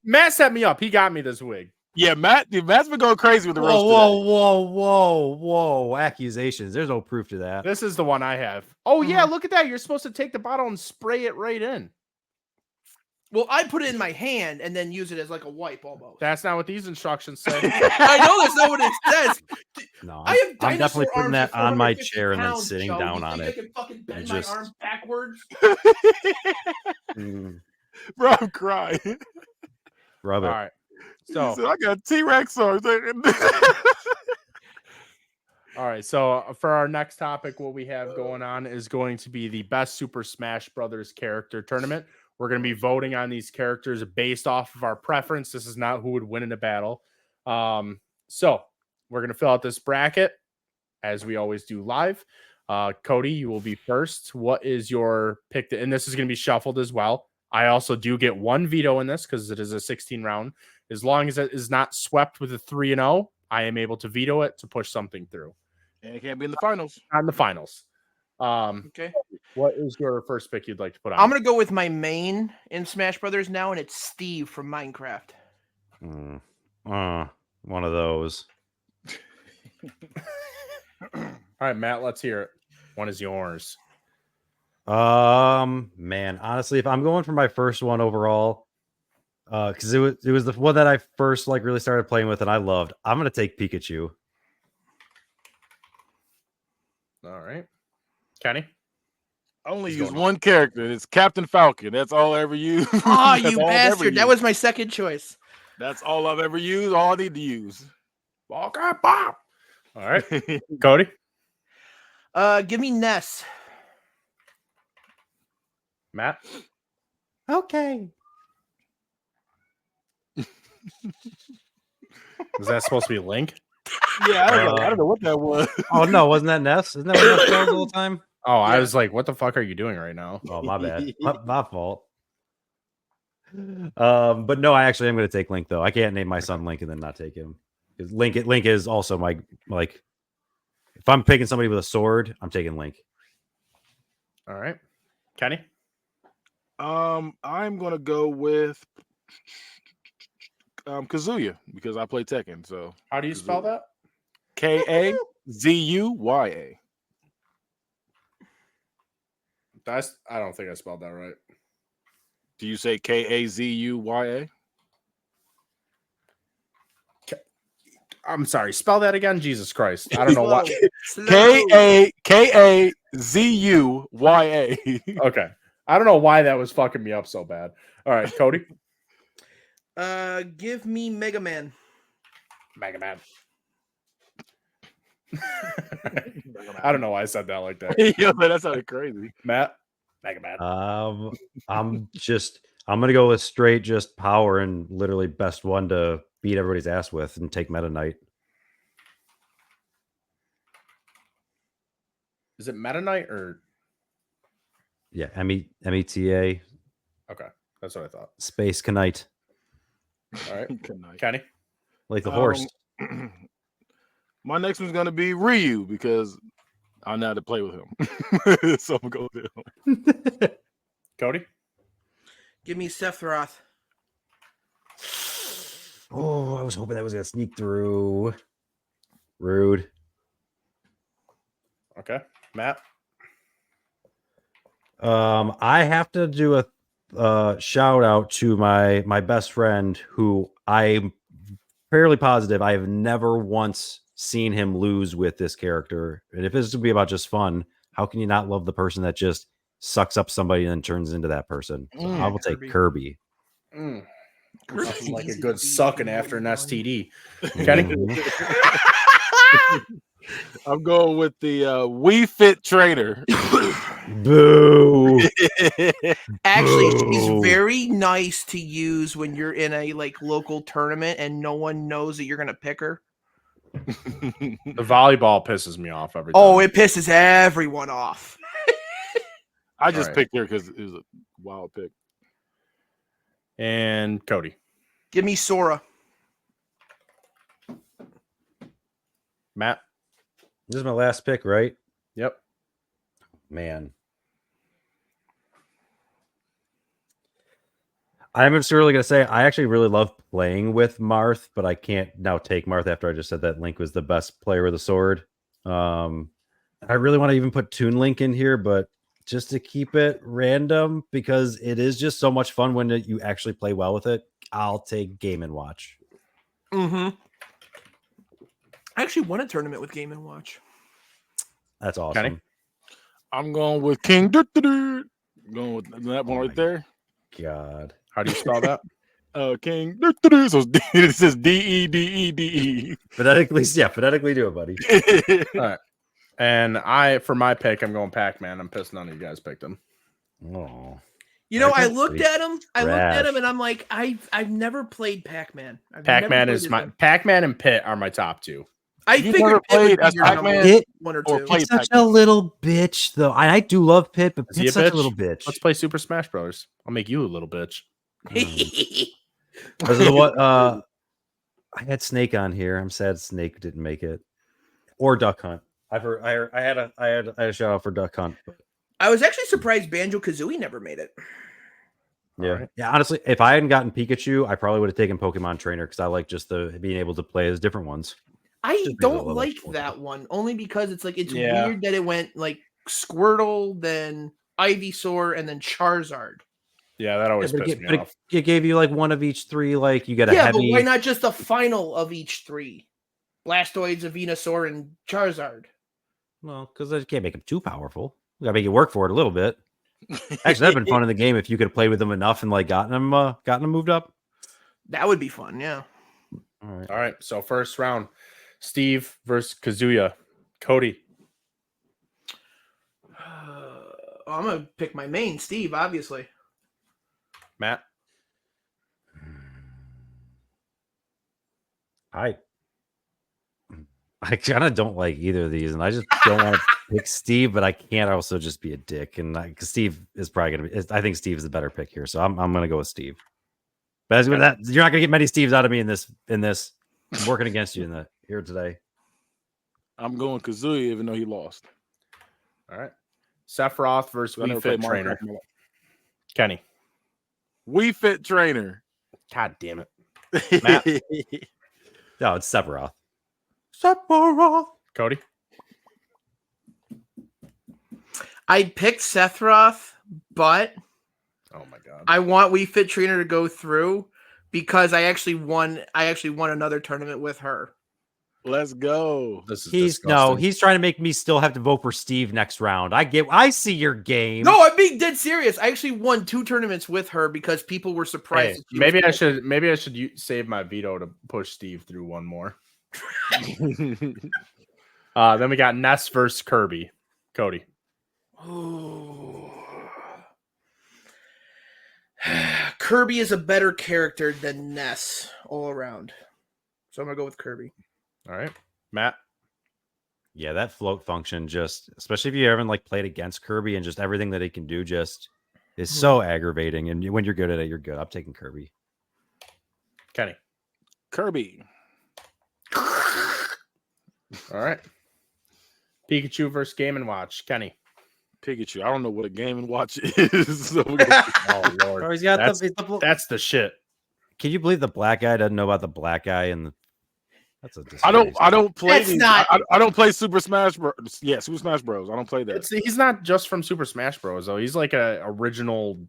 Matt set me up. He got me this wig. Yeah, Matt's been going crazy with the roast. Whoa! Accusations. There's no proof to that. This is the one I have. Oh yeah, look at that. You're supposed to take the bottle and spray it right in. Well, I put it in my hand and then use it as like a wipe almost. That's not what these instructions say. I know that's not what it says. No, I'm definitely putting that on my chair and then sitting down on it. I can fucking bend my arm backwards. Bro, I'm crying. Rub it. All right. So I got T-Rex arms. All right. So for our next topic, what we have going on is going to be the best Super Smash Brothers character tournament. We're going to be voting on these characters based off of our preference. This is not who would win in a battle. So we're going to fill out this bracket as we always do live. Cody, you will be first. What is your pick? And this is going to be shuffled as well. I also do get one veto in this because it is a 16 round. As long as it is not swept with a 3-0, I am able to veto it to push something through. And it can't be in the finals. Not in the finals. Okay. What is your first pick you'd like to put on? I'm going to go with my main in Smash Brothers now, and it's Steve from Minecraft. One of those. All right, Matt, let's hear it. One is yours. Man, honestly, if I'm going for my first one overall, because it was the one that I first like really started playing with and I loved, I'm gonna take Pikachu. All right, Kenny. I only use one character. It's Captain Falcon. That's all I ever use. Oh, you bastard! That was my second choice. That's all I've ever used. All I need to use. Okay, Bob. All right, Cody. Give me Ness. Matt. Okay. Was that supposed to be Link? Yeah, I don't know what that was. Oh no, wasn't that Ness? Isn't that what Ness was all the time? Oh, I was like, what the fuck are you doing right now? Oh, my bad. my fault. But no, I actually am going to take Link though. I can't name my son Link and then not take him. 'Cause Link is also my like. If I'm picking somebody with a sword, I'm taking Link. All right, Kenny. I'm gonna go with Kazuya because I play Tekken. So How do you spell that? Kazuya. I don't think I spelled that right. Do you say Kazuya? I'm sorry. Spell that again. Jesus Christ. I don't know why. Kazuya. Okay. I don't know why that was fucking me up so bad. All right, Cody. Give me Mega Man. Mega Man. I don't know why I said that like that. Yo, that sounded crazy. Matt. Mega Man. I'm gonna go with straight just power and literally best one to beat everybody's ass with and take Meta Knight. Is it Meta Knight or? Yeah, META Okay, that's what I thought. Space Knight. All right, Good night. Kenny. Like the horse. My next one's gonna be Ryu because I know how to play with him. So I'm gonna go with him. Cody. Give me Sephiroth. Oh, I was hoping that was gonna sneak through. Rude. Okay, Matt. I have to do a shout out to my best friend who I'm fairly positive I have never once seen him lose with this character. And if this would be about just fun, how can you not love the person that just sucks up somebody and then turns into that person? So I will take Kirby. Nothing like a good sucking after an STD. Kenny. I'm going with the Wii Fit trainer. Boo. Actually, Boo. she's very nice to use when you're in a like local tournament and no one knows that you're gonna pick her. The volleyball pisses me off every time. Oh, it pisses everyone off. I just Right. picked her because it was a wild pick. And Cody. Give me Sora. Matt. This is my last pick, right? Yep. Man. I'm just really going to say I actually really love playing with Marth, but I can't now take Marth after I just said that Link was the best player with a sword. I really want to even put Toon Link in here, but just to keep it random because it is just so much fun when you actually play well with it, I'll take Game & Watch. Mm-hmm. I actually won a tournament with Game & Watch. That's awesome. Kenny? I'm going with King. Going with that one right there. God. How do you spell that? King. So it says DEDEDE. Phonetically do it, buddy. All right. And for my pick, I'm going Pac-Man. I'm pissed none of you guys picked him. Oh. You know, I Pac-Man's looked pretty at him. And I'm like, I've never played Pac-Man. Pac-Man is my Pac-Man and Pit are my top two. I You figured never Pit would played be as your number Pac-Man one or or two. played He's such Pac-Man? a little bitch, though. I do love Pit, but Is he a Pit's such bitch? a little bitch. Let's play Super Smash Brothers. I'll make you a little bitch. Was it what? I had Snake on here. I'm sad Snake didn't make it, or Duck Hunt. I had a shout out for Duck Hunt. But I was actually surprised Banjo-Kazooie never made it. yeah, All right. yeah. Honestly, if I hadn't gotten Pikachu, I probably would have taken Pokemon Trainer because I like just the being able to play as different ones. I Just makes it a don't little like more that one only because it's like it's Yeah. weird that it went like Squirtle, then Ivysaur, and then Charizard. Yeah, that always Yeah, pissed me off. it gave you like one of each three. Like you got a Yeah, heavy. but why not just the final of each three? Blastoise, Venusaur, and Charizard. Well, because I can't make them too powerful. We gotta make it work for it a little bit. Actually, that'd been fun in the game if you could have played with them enough and like gotten them moved up. That would be fun, yeah. All right. All right. So first round, Steve versus Kazuya. Cody. I'm gonna pick my main, Steve, obviously. Matt. I kind of don't like either of these, and I just don't want to pick Steve, but I can't also just be a dick. And because Steve is probably gonna be, I think Steve is the better pick here, so I'm gonna go with Steve. But as with that, you're not gonna get many Steves out of me in this. I'm working against you here today. I'm going Kazuya, even though he lost. All right. Sephiroth versus I never Wii Fit played Mario Trainer. Kart in my life. Kenny. Wii Fit Trainer. God damn it. Matt. No, it's Sephiroth. Sephiroth. Cody. I picked Sephiroth, but Oh my god. I want Wii Fit Trainer to go through because I actually won another tournament with her. Let's go. This is He's trying to make me still have to vote for Steve next round. I see your game. No, I'm being dead serious. I actually won 2 tournaments with her because people were surprised. Hey, that she was maybe I should save my veto to push Steve through one more. Then we got Ness versus Kirby. Cody. Ooh. Kirby is a better character than Ness all around. So I'm going to go with Kirby. All right. Matt. Yeah, that float function just, especially if you haven't like played against Kirby and just everything that it can do just is so aggravating. And when you're good at it, you're good. I'm taking Kirby. Kenny. Kirby. All right. Pikachu versus Game & Watch. Kenny. Pikachu. I don't know what a Game and Watch is. So Oh Lord. Oh, he's got That's the shit. Can you believe the black guy doesn't know about the black guy? And that's a I don't play That's these. not- I don't play Super Smash Bros. Yeah, Super Smash Bros. I don't play that. He's not just from Super Smash Bros. though. He's like a original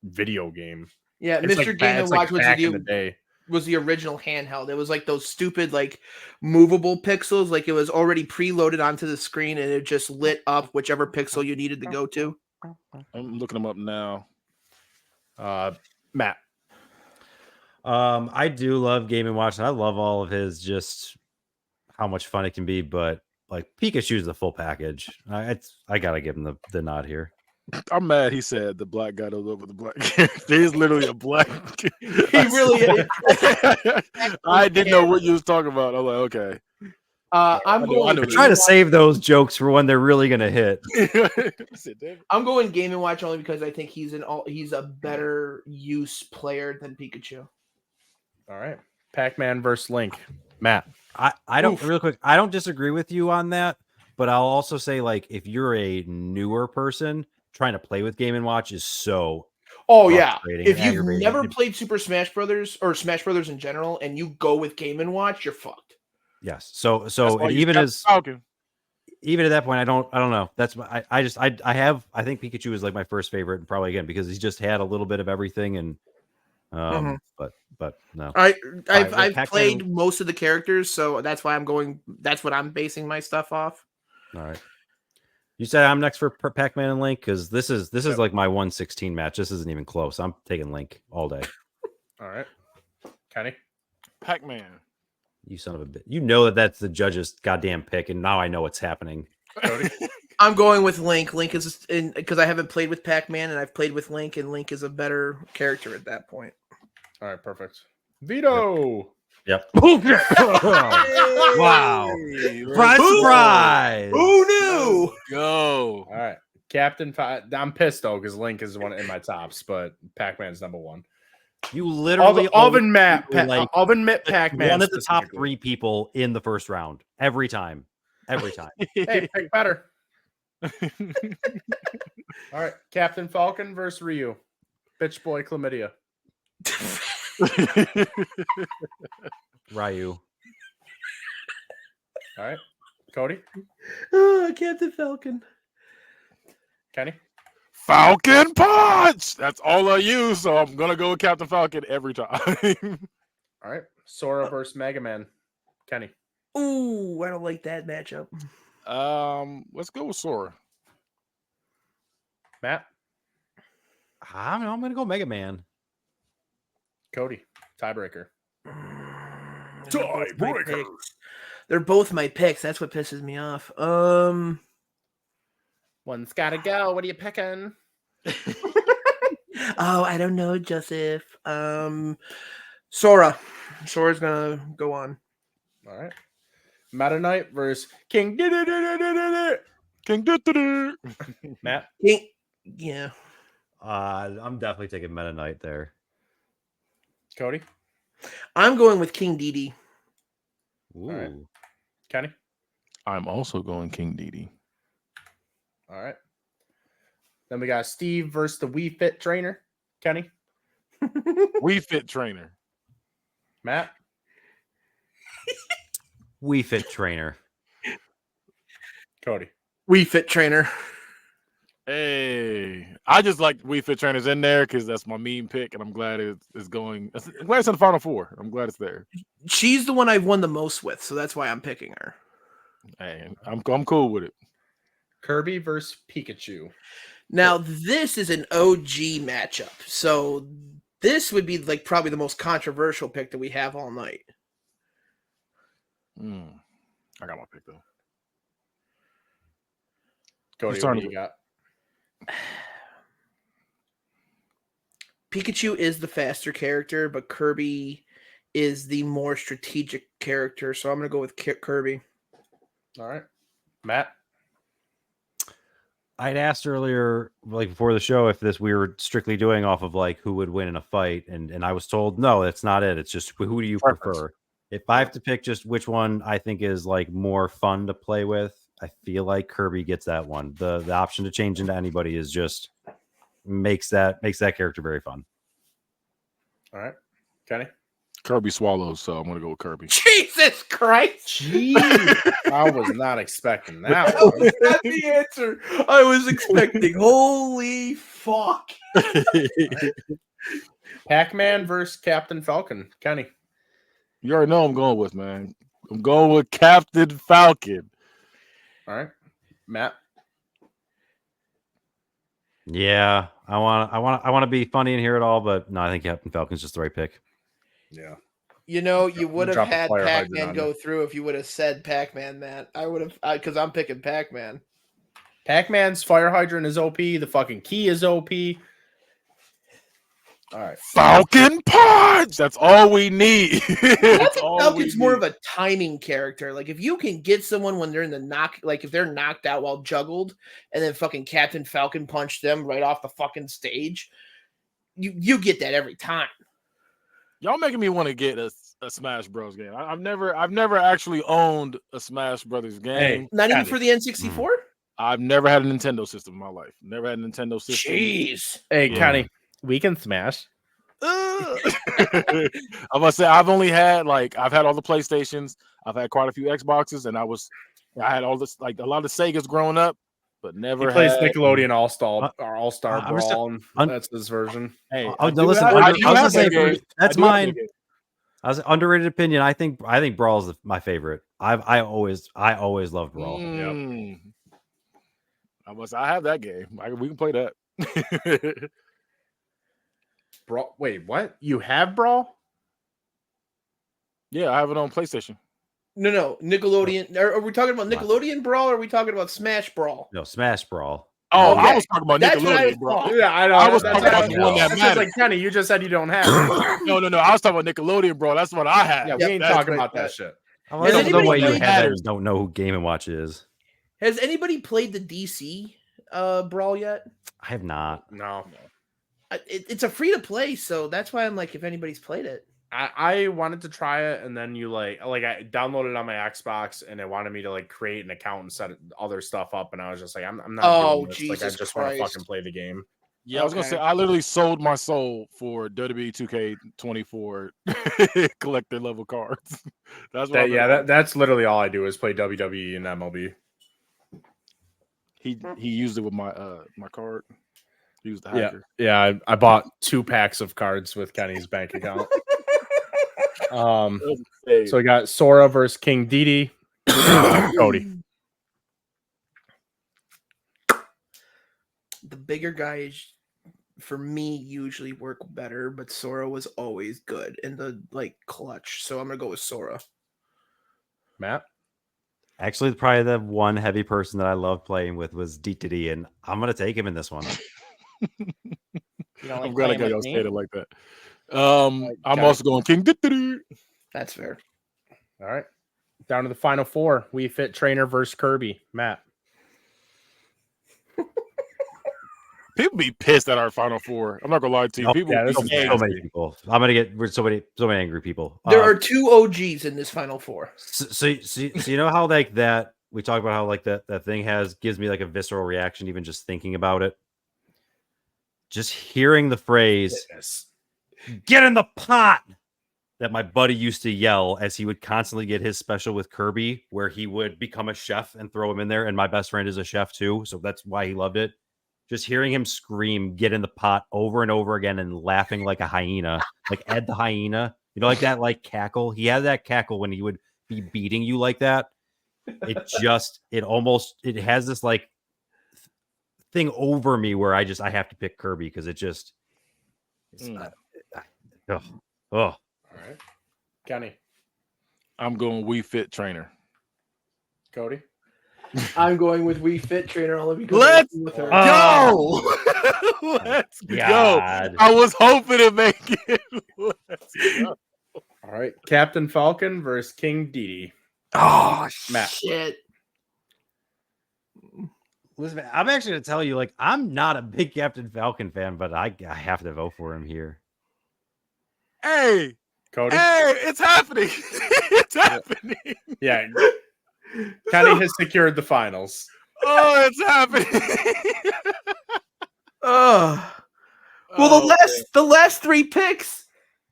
video game. Yeah, It's Mr. like Game it's & like Watch back in the day. was the original handheld. It was like those stupid like movable pixels. Like it was already preloaded onto the screen and it just lit up whichever pixel you needed to go to. I'm looking them up now. Matt. I do love Game & Watch, and I love all of his just how much fun it can be. But like Pikachu's the full package. I gotta give him the nod here. I'm mad. He said the black guy doesn't know with the black character. He's literally a black. He really is. I didn't know what you was talking about. I'm like, okay. I'm going. know I try to save those jokes for when they're really gonna hit. I'm going Game & Watch only because I think he's a better use player than Pikachu. All right. Pac-Man versus Link. Matt. I don't real quick. I don't disagree with you on that, but I'll also say like if you're a newer person trying to play with Game & Watch is so. Oh yeah, frustrating if and you've aggravating. never played Super Smash Brothers or Smash Brothers in general, and you go with Game & Watch, you're fucked. Yes. So That's why it you even got is Falcon. even at that point, I don't know. That's I think Pikachu is like my first favorite, and probably again because he's just had a little bit of everything, and but no. I've Pac-Man- played most of the characters, so that's why I'm going. That's what I'm basing my stuff off. All right. You said I'm next for Pac-Man and Link because this is like my 116 match. This isn't even close. I'm taking Link all day. All right. Kenny. Pac-Man. You son of a bitch. You know that's the judge's goddamn pick, and now I know what's happening. Cody. I'm going with Link. Link is in because I haven't played with Pac-Man, and I've played with Link, and Link is a better character at that point. All right. Perfect. Veto. Yep. Wow. Surprise. Who knew? Go. All right. Captain. I'm pissed though because Link is one in my tops, but Pac-Man's number one. You literally Alvin Matt. like Alvin Mitt Pac-Man. one of the top 3 people in the first round every time. Every time. Hey, pick better. All right. Captain Falcon versus Ryu. Bitch boy chlamydia. Ryu. All right. Cody. Captain Falcon. Kenny. Falcon Punch. That's all I use, so I'm gonna go with Captain Falcon every time. All right. Sora versus Mega Man. Kenny. Ooh, I don't like that matchup. Let's go with Sora. Matt. I'm gonna go Mega Man. Cody. Tiebreaker. Tiebreaker. They're both my picks. That's what pisses me off. One's gotta go. What are you picking? Oh, I don't know, Joseph. Sora. Sora's gonna go on. All right. Meta Knight versus King. King Matt. Yeah. I'm definitely taking Meta Knight there. Cody. I'm going with King Dedede. Ooh. right. Kenny. I'm also going King Dedede. All right. Then we got Steve versus the Wii Fit trainer. Kenny. We Fit trainer. Matt. We Fit trainer. Cody. We Fit trainer. Hey, I just like We Fit trainers in there because that's my meme pick, and I'm glad it's going. I'm glad it's in the Final Four. I'm glad it's there. She's the one I've won the most with, so that's why I'm picking her. Hey, I'm cool with it. Kirby versus Pikachu. Now, this is an OG matchup, so this would be like probably the most controversial pick that we have all night. I got my pick though. Cody, Who's what turn do you is got? Pikachu is the faster character, but Kirby is the more strategic character, so I'm going to go with Kirby. All right. Matt. I'd asked earlier, like before the show, if we were strictly doing off of like who would win in a fight, and I was told no, that's not it. It's just who do you prefer? If I have to pick just which one I think is like more fun to play with, I feel like Kirby gets that one. The option to change into anybody is just makes that character very fun. All right. Kenny. Kirby swallows, so I'm gonna go with Kirby. Jesus Christ! Jeez. I was not expecting that one. That's the answer I was expecting. Holy fuck. Pac-Man versus Captain Falcon. Kenny. You already know I'm going with, man. I'm going with Captain Falcon. All right. Matt. Yeah, I want to be funny and hear it all, but no, I think Captain Falcon's just the right pick. Yeah. You know, you would have Drop a had fire hydrant Pac-Man on go you. through if you would have said Pac-Man, Matt. I would have, because I'm picking Pac-Man. Pac-Man's fire hydrant is OP. The fucking key is OP. All right. Falcon Punch. That's all we need. That's all Falcon's we more need. of a timing character. Like if you can get someone when they're in the knock, like if they're knocked out while juggled, and then fucking Captain Falcon punch them right off the fucking stage, you get that every time. Y'all making me want to get a Smash Bros game. I've never actually owned a Smash Brothers game. Hey, Not even Kenny. for the N64. I've never had a Nintendo system in my life. Never had a Nintendo system. Jeez. Hey, Yeah. Kenny. We can smash. I must say I've had all the PlayStations. I've had quite a few Xboxes, and I had all this like a lot of Segas growing up, but He never plays had. Nickelodeon All-Star I'm just- Brawl, and that's his version. Hey, Oh, I no, do listen, have- I I was do gonna have say that game. that's I do have that mine. game. As an underrated opinion, I think Brawl is my favorite. I always loved Brawl. I have that game. We can play that. Brawl. Wait, what? You have Brawl? Yeah, I have it on PlayStation. No, Nickelodeon. Are we talking about Nickelodeon Brawl or are we talking about Smash Brawl? No, Smash Brawl. Oh, Okay. I was talking about That's what I Nickelodeon, bro. thought. Yeah, I know. I was That's talking about what the one that that's just matters. like Kenny. You just said you don't have it. No. I was talking about Nickelodeon, bro. That's what I had. Yeah, we ain't That's talking what- about that shit. I Has don't know anybody why you played have that Matters? and don't know who Game and Watch is. Has anybody played the DC Brawl yet? I have not. No. It's a free to play, so that's why I'm like, if anybody's played it. I wanted to try it, and then you I downloaded it on my Xbox, and it wanted me to like create an account and set other stuff up, and I was just like, I'm not doing this. Like, I Jesus just want to Christ. fucking play the game. Yeah, I was gonna Okay. say I literally sold my soul for WWE 2K24 collector level cards. That's what That's literally all I do is play WWE and MLB. he used it with my my card. He was the hacker. Yeah. I bought 2 packs of cards with Kenny's bank account. So we got Sora versus King Dedede. Cody. The bigger guys, for me, usually work better, but Sora was always good in the clutch. So I'm gonna go with Sora. Matt. Actually, probably the one heavy person that I love playing with was DTD, and I'm gonna take him in this one. I'm glad I got y'all stated like that. Got I'm it. also going King. That's fair. All right. Down to the final 4. We Fit Trainer versus Kirby. Matt. People be pissed at our Final Four. I'm not gonna lie to you. Oh, People yeah, be this is so many angry. people. I'm gonna get so many angry people. There are 2 OGs in this Final Four. So you know how like that we talk about how like that thing gives me like a visceral reaction even just thinking about it. Just hearing the phrase "get in the pot" that my buddy used to yell as he would constantly get his special with Kirby, where he would become a chef and throw him in there. And my best friend is a chef too, so that's why he loved it. Just hearing him scream "get in the pot" over and over again and laughing like a hyena, like Ed the hyena, you know, like that, like cackle. He had that cackle when he would be beating you like that. It has this like thing over me where I have to pick Kirby because oh. All right, Kenny, I'm going We Fit Trainer. Cody. I'm going with We Fit Trainer only because Let's with her. go. Let's go. God. I was hoping to make it. Let's go. All right, Captain Falcon versus King Didi. Oh, Matt. shit. Listen, I'm actually going to tell you, like, I'm not a big Captain Falcon fan, but I have to vote for him here. Hey, Cody. hey, it's happening. It's happening. Yeah. Kenny has secured the finals. Oh, it's happening. Well, the last 3 picks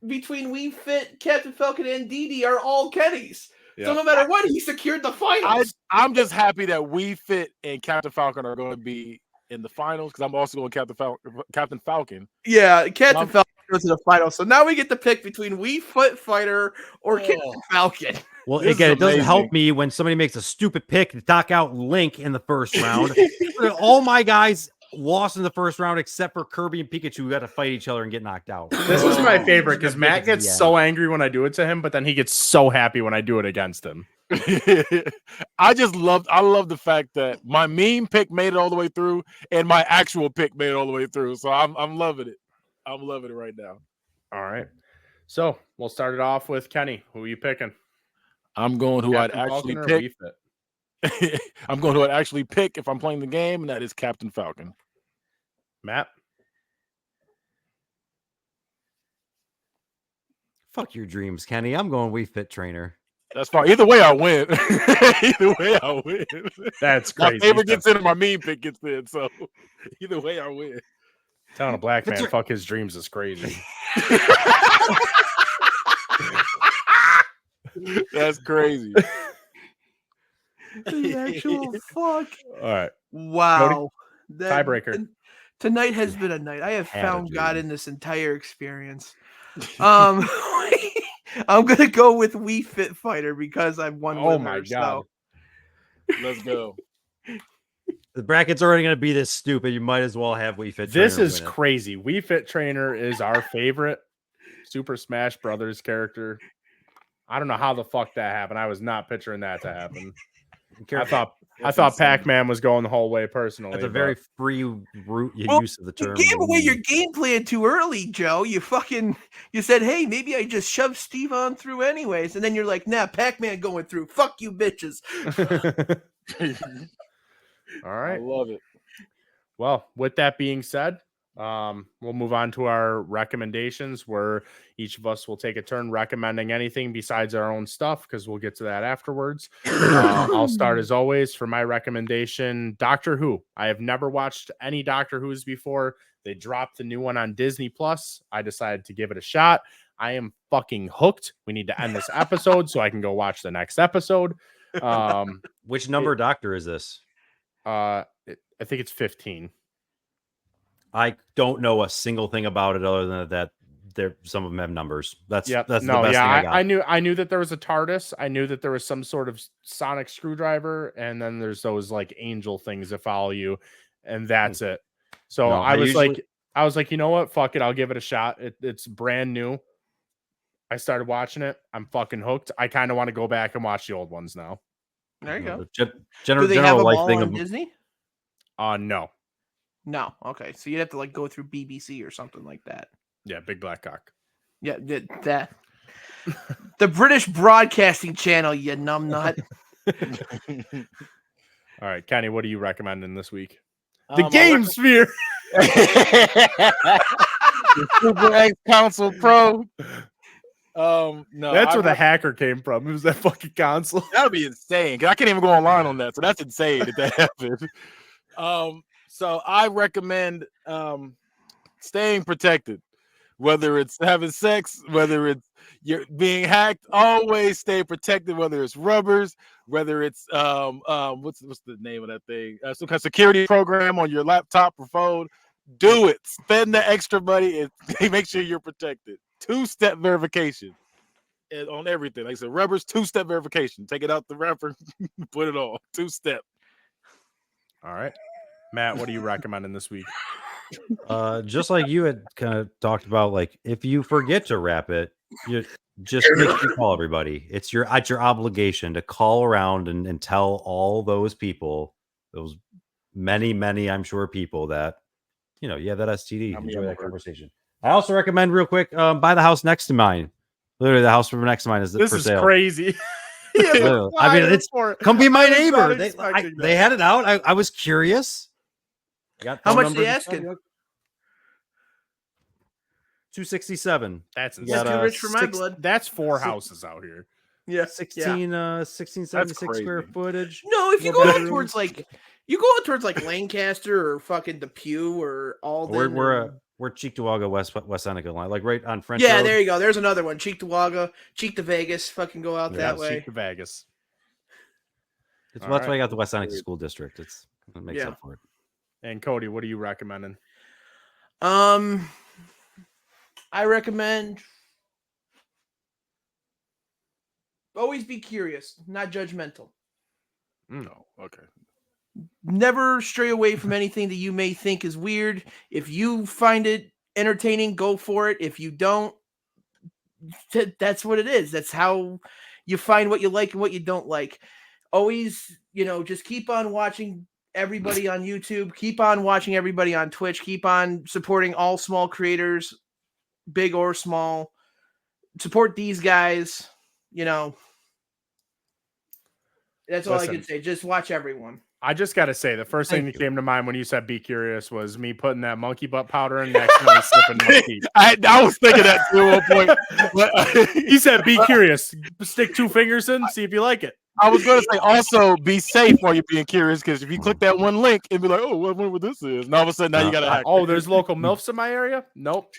between We Fit, Captain Falcon, and Didi are all Kenny's. Yeah. So no matter what, he secured the finals. I'm just happy that We Fit and Captain Falcon are going to be in the finals because I'm also going Captain Falcon. Yeah, Captain Falcon goes to the finals. So now we get to pick between We Fit Fighter or Captain Falcon. Well, This again, is it doesn't help amazing. me when somebody makes a stupid pick to knock out Link in the first round. All my guys lost in the first round except for Kirby and Pikachu who got to fight each other and get knocked out. This is my favorite because Matt gets Yeah. so angry when I do it to him, but then he gets so happy when I do it against him. I love the fact that my meme pick made it all the way through and my actual pick made it all the way through. So I'm loving it. I'm loving it right now. All right. So we'll start it off with Kenny. Who are you picking? I'm going who Captain I'd actually Falcon or pick. We Fit? I'm going who I'd actually pick if I'm playing the game, and that is Captain Falcon. Matt? Fuck your dreams, Kenny. I'm going We Fit Trainer. That's fine. Either way, I win. Either way, I win. That's My crazy. favorite gets in and my meme pick gets in. So either way, I win. Telling a black man fuck his dreams is crazy. That's crazy. The actual fuck. All right. Wow. Tiebreaker. Tonight has been a night. I have Had a found God dream. in this entire experience. I'm gonna go with We Fit Fighter because I've won. Oh with my her, God. Let's go. The bracket's already going to be this stupid. You might as well have We Fit This Trainer is win it. crazy. We Fit Trainer is our favorite Super Smash Brothers character. I don't know how the fuck that happened. I was not picturing that to happen. I thought insane. Pac-Man was going the whole way personally. That's a but- very free Well, use of the You term. gave away your game plan too early, Joe. You said, hey, maybe I just shoved Steve on through anyways. And then you're like, nah, Pac-Man going through. Fuck you, bitches. All I right. love it. Well, with that being said, we'll move on to our recommendations where each of us will take a turn recommending anything besides our own stuff because we'll get to that afterwards. I'll start as always for my recommendation, Doctor Who. I have never watched any Doctor Who's before. They dropped the new one on Disney Plus. I decided to give it a shot. I am fucking hooked. We need to end this episode so I can go watch the next episode. Which number doctor is this? I think it's 15. I don't know a single thing about it other than that some of them have numbers. That's the best thing I got. I knew that there was a TARDIS. I knew that there was some sort of sonic screwdriver, and then there's those like angel things that follow you, and that's it. So No, I was like, you know what? Fuck it, I'll give it a shot. It's brand new. I started watching it. I'm fucking hooked. I kind of want to go back and watch the old ones now. There you go. The Do they have general them life all thing on of Disney? No. No. Okay. So you'd have to like go through BBC or something like that. Yeah, big black cock. Yeah, that. The British Broadcasting Channel, you numbnut. All right, Kenny, what are you recommending this week? The My Game Sphere. The Super X Console Pro. No, That's where the hacker came from. It was that fucking console. that would be insane. 'Cause I can't even go online on that, so that's insane if that happened. So I recommend staying protected, whether it's having sex, whether it's you're being hacked. Always stay protected, whether it's rubbers, whether it's what's the name of that thing? Some kind of security program on your laptop or phone. Do it. Spend the extra money and make sure you're protected. 2-step verification on everything. Like I said, rubbers, 2-step verification. Take it out the wrapper, put it on. 2-step. All right. Matt, what are you recommending this week? Just like you had kind of talked about, like if you forget to wrap it, you just make sure you call everybody. It's your obligation to call around and tell all those people, those many, I'm sure, people that you have that STD. Enjoy that conversation. I also recommend real quick, buy the house next to mine. Literally, the house next to mine is This for is sale. crazy. I mean, it's come be my neighbor. They had it out. I was curious. How much they asking? $267. That's too rich for my blood. That's 4 houses out here. Yeah, 1676 square footage. No, if you go out towards like Lancaster or fucking Depew or Alden. We're Cheektowaga, West Seneca line, like right on French. Yeah, Road. there you go. There's another one. Cheektowaga, Cheek to Vegas. Fucking go out that way. Cheek to Vegas. That's why I got the West Seneca School District. It makes up for it. And Cody, what are you recommending? I recommend always be curious, not judgmental. No, okay. Never stray away from anything that you may think is weird. If you find it entertaining, go for it. If you don't, that's what it is. That's how you find what you like and what you don't like. Always, just keep on watching everybody on YouTube. Keep on watching everybody on Twitch. Keep on supporting all small creators, big or small. Support these guys. That's all I can say. Just watch everyone. I just got to say, the first thing that came to mind when you said be curious was me putting that monkey butt powder in next to me sipping my tea. I was thinking that too at one point. He said be curious. Stick 2 fingers in, see if you like it. I was going to say also be safe while you're being curious, because if you click that one link and be like, oh, I wonder what this is, and all of a sudden now you got to hack. Oh, there's local MILFs in my area? Nope.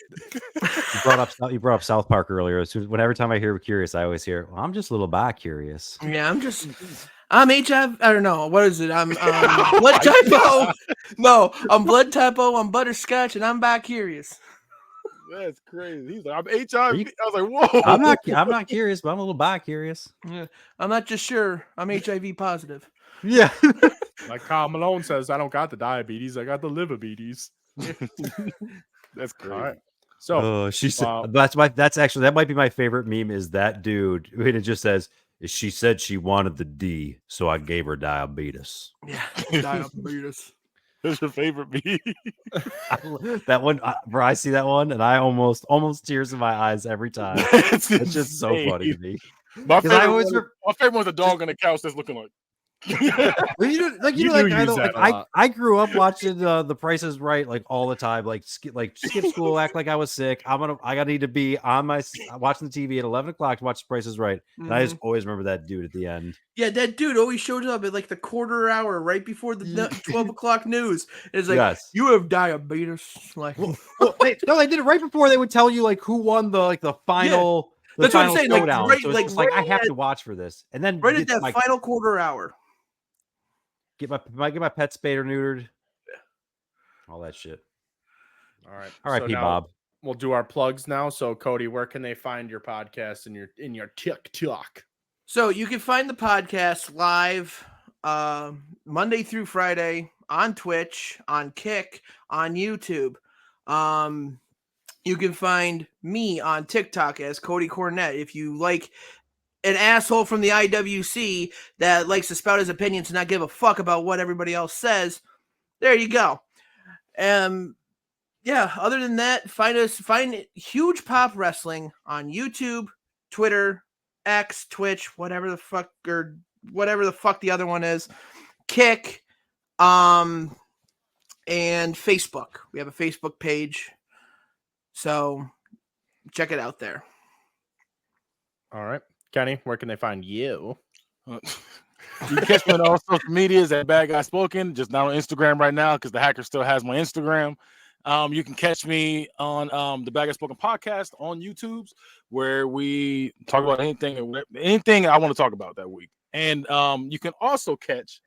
You brought up South Park earlier. Every time I hear curious, I always hear, well, I'm just a little bi-curious. Yeah, I'm HIV. I don't know. What is it? I'm blood typo. No, I'm blood typo. I'm butterscotch, and I'm bi-curious. That's crazy. He's like, I'm HIV. I was like, whoa. I'm not curious, but I'm a little bi-curious. Yeah, I'm not just sure. I'm HIV positive. Yeah. Like Kyle Malone says, I don't got the diabetes. I got the liver-beaties. That's crazy. All right. So, she said that might be my favorite meme. Is that dude? And it just says, she said she wanted the D, so I gave her diabetes. Yeah, diabetes. That's your favorite meme. That one, bro. I see that one, and I almost tears in my eyes every time. It's just so funny to me. My favorite one's a dog on the couch that's looking like. I grew up watching The Price is Right like all the time, like skip school, act like I was sick. I gotta need to be on my watching the TV at 11 o'clock to watch The Price is Right, and I just always remember that dude at the end. Yeah, that dude always shows up at like the quarter hour right before the 12 o'clock news. It's like, yes, you have diabetes. Like, they did it right before they would tell you like who won the final. Yeah. That's what I'm saying. Like, I have to watch for this, and then right at that final quarter hour. Get my pet spayed or neutered. All that shit. All right. R.I.P. Bob. We'll do our plugs now. So Cody, where can they find your podcast in your TikTok? So you can find the podcast live Monday through Friday on Twitch, on Kick, on YouTube. You can find me on TikTok as Cody Cornett. If you like an asshole from the IWC that likes to spout his opinions and not give a fuck about what everybody else says, there you go. Yeah, other than that, find Huge Pop Wrestling on YouTube, Twitter, X, Twitch, whatever the fuck the other one is, Kick, and and Facebook. We have a Facebook page. So check it out there. All right. Kenny, where can they find you? You can catch me on all social medias at Bad Guy Spoken, just not on Instagram right now because the hacker still has my Instagram. You can catch me on the Bad Guy Spoken podcast on YouTube, where we talk about anything I want to talk about that week. And you can also catch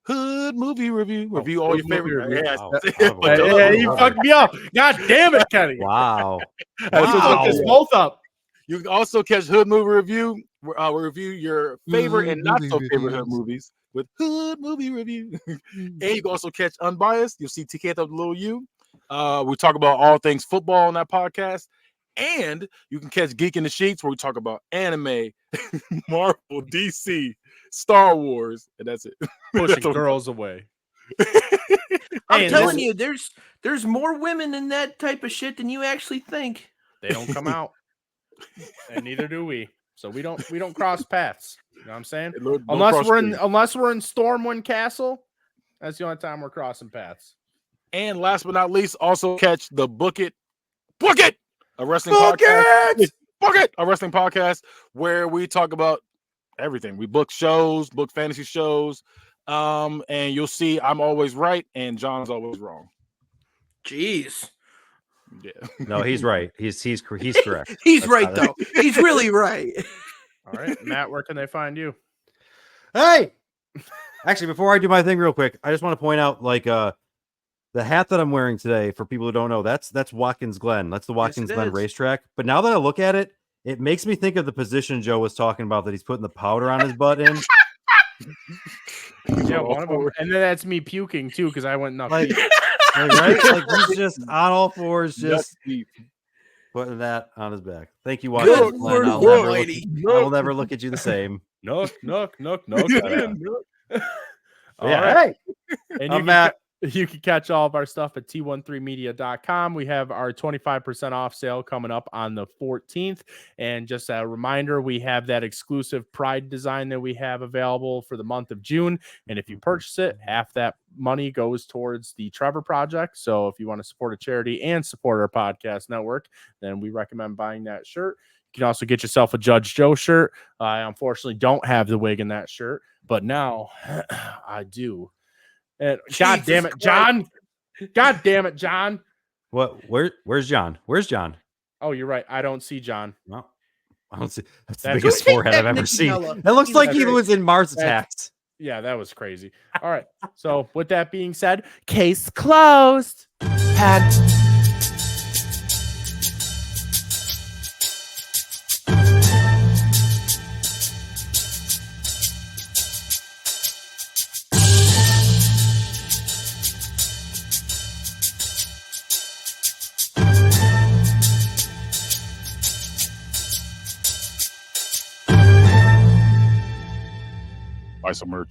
Hood Movie Review. Review all your favorite. Yeah, you fucked me up. God damn it, Kenny. Wow. You fucked us both up. You can also catch Hood Movie Review. We review your favorite and not so favorite Hood movies with Hood Movie Review. And you can also catch Unbiased. You'll see TK up little U. We talk about all things football on that podcast. And you can catch Geek in the Sheets, where we talk about anime, Marvel, DC, Star Wars, and that's it. Pushing girls away. I'm telling you, there's more women in that type of shit than you actually think. They don't come out. And neither do we. So we don't cross paths. You know what I'm saying? Unless we're in Stormwind Castle, that's the only time we're crossing paths. And last but not least, also catch the Book It, a wrestling podcast. Book It, a wrestling podcast where we talk about everything. We book shows, book fantasy shows, and you'll see I'm always right and John's always wrong. Jeez. Yeah. No, he's right. He's correct. He's right though. He's really right. All right, Matt, where can they find you? Hey, actually, before I do my thing real quick, I just want to point out the hat that I'm wearing today, for people who don't know, that's Watkins Glen. That's the Watkins Glen racetrack. But now that I look at it, it makes me think of the position Joe was talking about that he's putting the powder on his butt in. Yeah, one of them. And then that's me puking too, because I went nuts. Right? Like he's just on all fours, just putting that on his back. Thank you, Watkins Glen. I will never look at you the same. No. Yeah, Right. hey. And you can catch all of our stuff at t13media.com. We have our 25% off sale coming up on the 14th. And just a reminder, we have that exclusive Pride design that we have available for the month of June. And if you purchase it, half that money goes towards the Trevor Project. So if you want to support a charity and support our podcast network, then we recommend buying that shirt. You can also get yourself a Judge Joe shirt. I unfortunately don't have the wig in that shirt, but now I do. And God damn it, John! God damn it, John! What? Where's John? Where's John? Oh, you're right. I don't see John. No, I don't see. That's the biggest forehead I've ever seen. That looks like he was in Mars Attacks. Yeah, that was crazy. All right. So with that being said, case closed. Buy some merch.